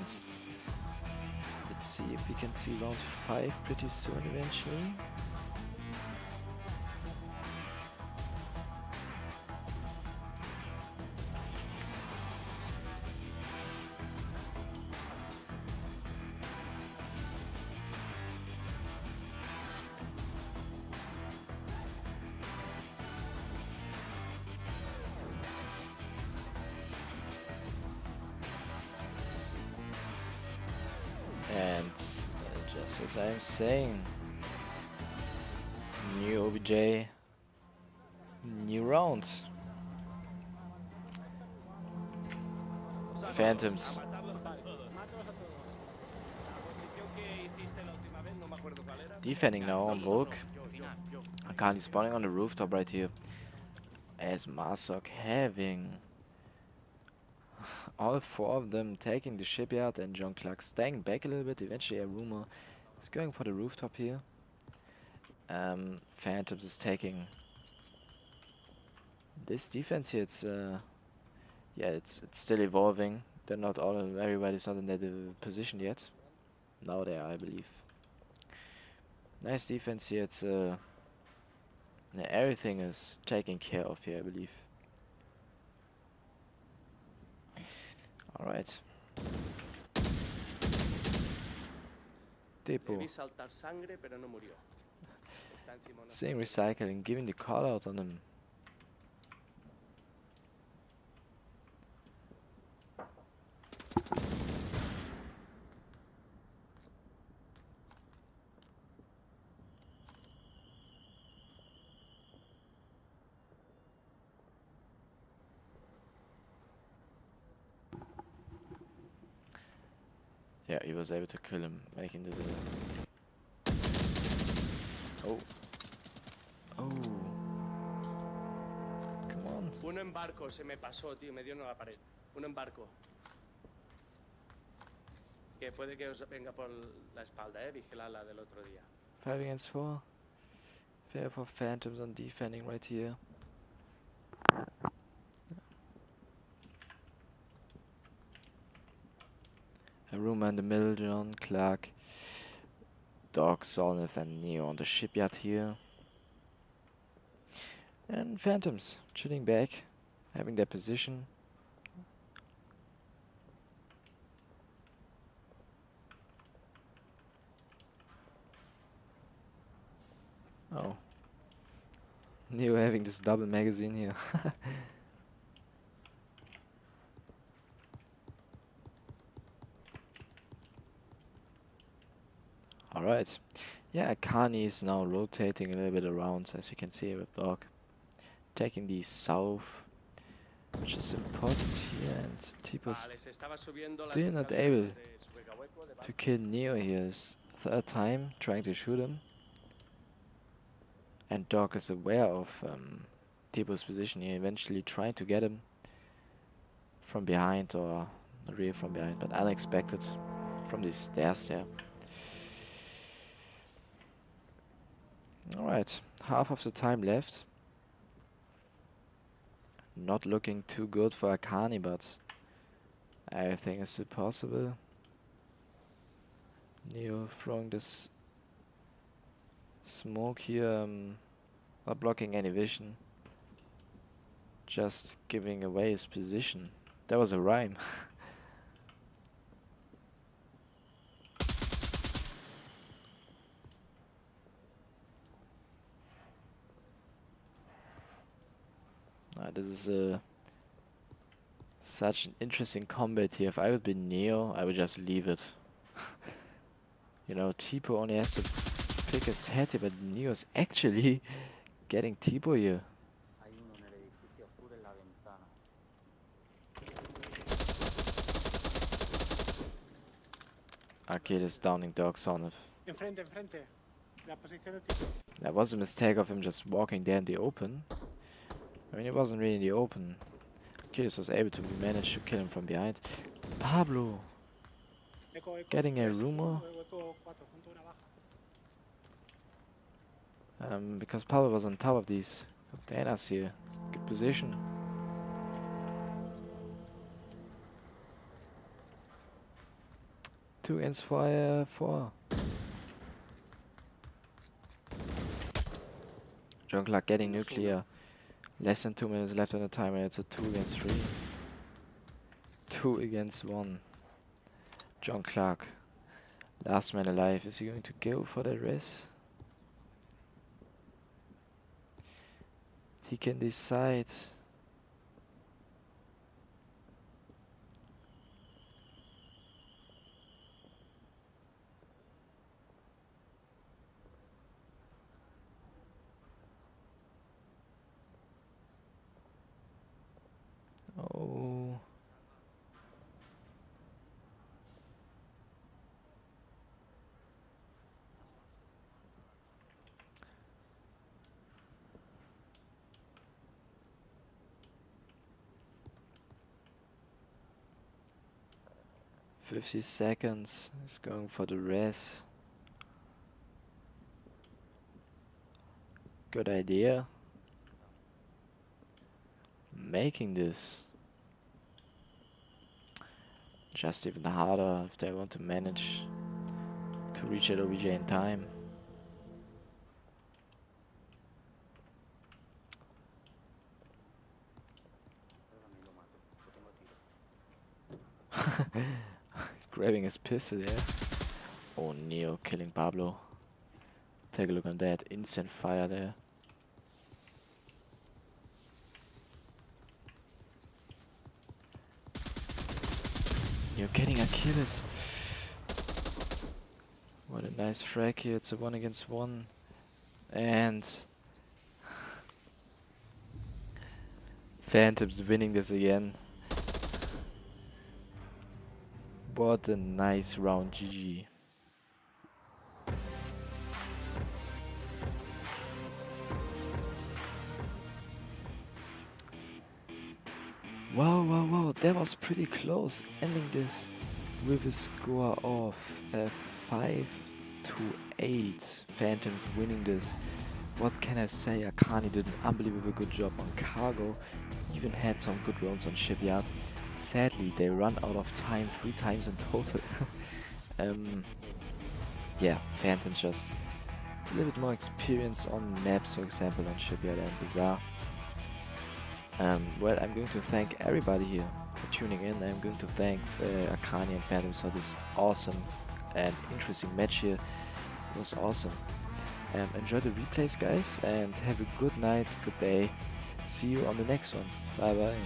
let's see if we can see round 5 pretty soon eventually. And just as I'm saying, new OBJ New round. Phantoms. A matarlos a Vale, todos. mátalos a todos. La posición que hiciste la última vez, no me acuerdo cuál era. Defending now on Volk. Yo. ARCANI spawning on the rooftop right here. As Masok having all four of them taking the shipyard and John Clark staying back a little bit. Eventually a rumor is going for the rooftop here. Phantoms is taking this defense here. It's yeah, it's still evolving. They're not all, everybody's not in their position yet. Now they are, I believe. Nice defense here. It's yeah, everything is taken care of here, I believe. Alright. Le Depot. vi saltar sangre, pero no murió. Está encima una Seeing zona. recycling, giving the call out on him. Yeah, he was able to kill him, making this a... Oh. Oh. Come on. Uno en barco, se me pasó, tío, me dio en la pared. Uno en barco. Que puede que os venga por la espalda, vigila la del otro día. 5 against 4. Fair for Phantoms on defending right here. A rumor in the middle, John Clark, Dog, Solnith, and Neo on the shipyard here. And Phantoms chilling back, having their position. Oh. Neo having this double magazine here. Alright. Yeah, ARCANI is now rotating a little bit around, as you can see with Dog. Taking the south, which is important here, and T-Pus Vale, se estaba subiendo las still not escaleras able de su hueco de to barco. kill Neo here. His third time trying to shoot him. And Dog is aware of T-Pus' position here, eventually trying to get him from behind, or not really from behind, but unexpected from these stairs there. Alright, half of the time left. Not looking too good for ARCANI, but everything is still possible. Neo throwing this smoke here, not blocking any vision. Just giving away his position. That was a rhyme. This is such an interesting combat here. If I would be Neo, I would just leave it. You know, Tipo only has to pick his head here, but Neo's actually getting Tipo here. Hay uno en el edificio sur en la ventana. Arcade is downing Dog Sonif. Enfrente, enfrente. La posición del tipo. That was a mistake of him just walking there in the open. I mean, it wasn't really in the open. Achilles was able to manage to kill him from behind. Pablo Eco, eco. getting a Tres, rumor. Eco 4, junto a una baja. Because Pablo was on top of these containers here. Good position. Two against fire, 4. John Clark getting nuclear. Less than 2 minutes left on the timer. It's a 2 against 3. 2 against 1. John Clark, last man alive. Is he going to go for the res? He can decide. 50 seconds. He's going for the res. Good idea. Making this just even harder if they want to manage to reach that OBJ in time. Grabbing his pistol, yeah. Oh, Neo killing Pablo. Take a look on that. Instant fire there. Neo getting Achilles. What a nice frag here. It's a 1 against 1. And Phantom's winning this again. What a nice round, GG. Wow, wow, wow, that was pretty close. Ending this with a score of 5-8. Phantoms winning this. What can I say? ARCANI did an unbelievable good job on cargo. Even had some good rounds on Shipyard. Sadly, they run out of time 3 times in total. Yeah, Phantoms just a little bit more experience on maps, for example, on Shipyard and Bazaar. Well, I'm going to thank everybody here for tuning in. I'm going to thank ARCANI and Phantoms for this awesome and interesting match here. It was awesome. Enjoy the replays, guys, and have a good night, good day. See you on the next one. Bye bye.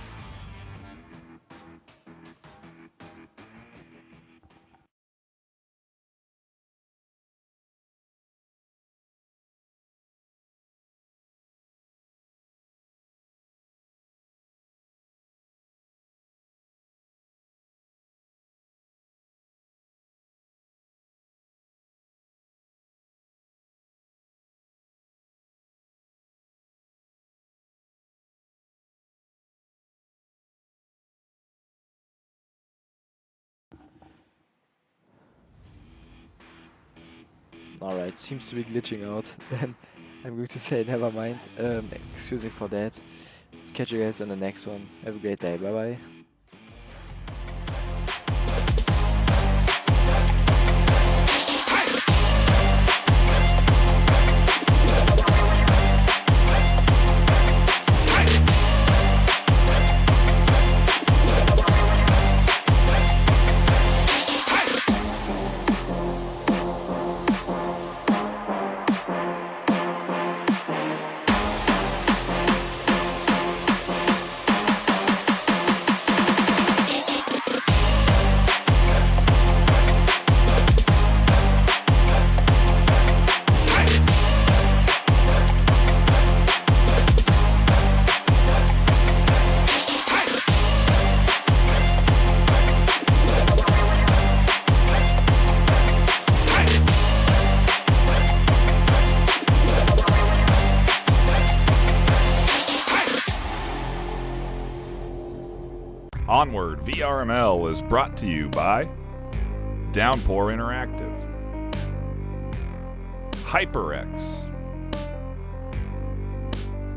Alright, seems to be glitching out. Then I'm going to say never mind. Excuse me for that. Catch you guys on the next one. Have a great day. Bye bye. Onward VRML is brought to you by Downpour Interactive, HyperX,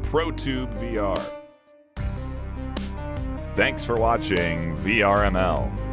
ProTube VR. Thanks for watching VRML.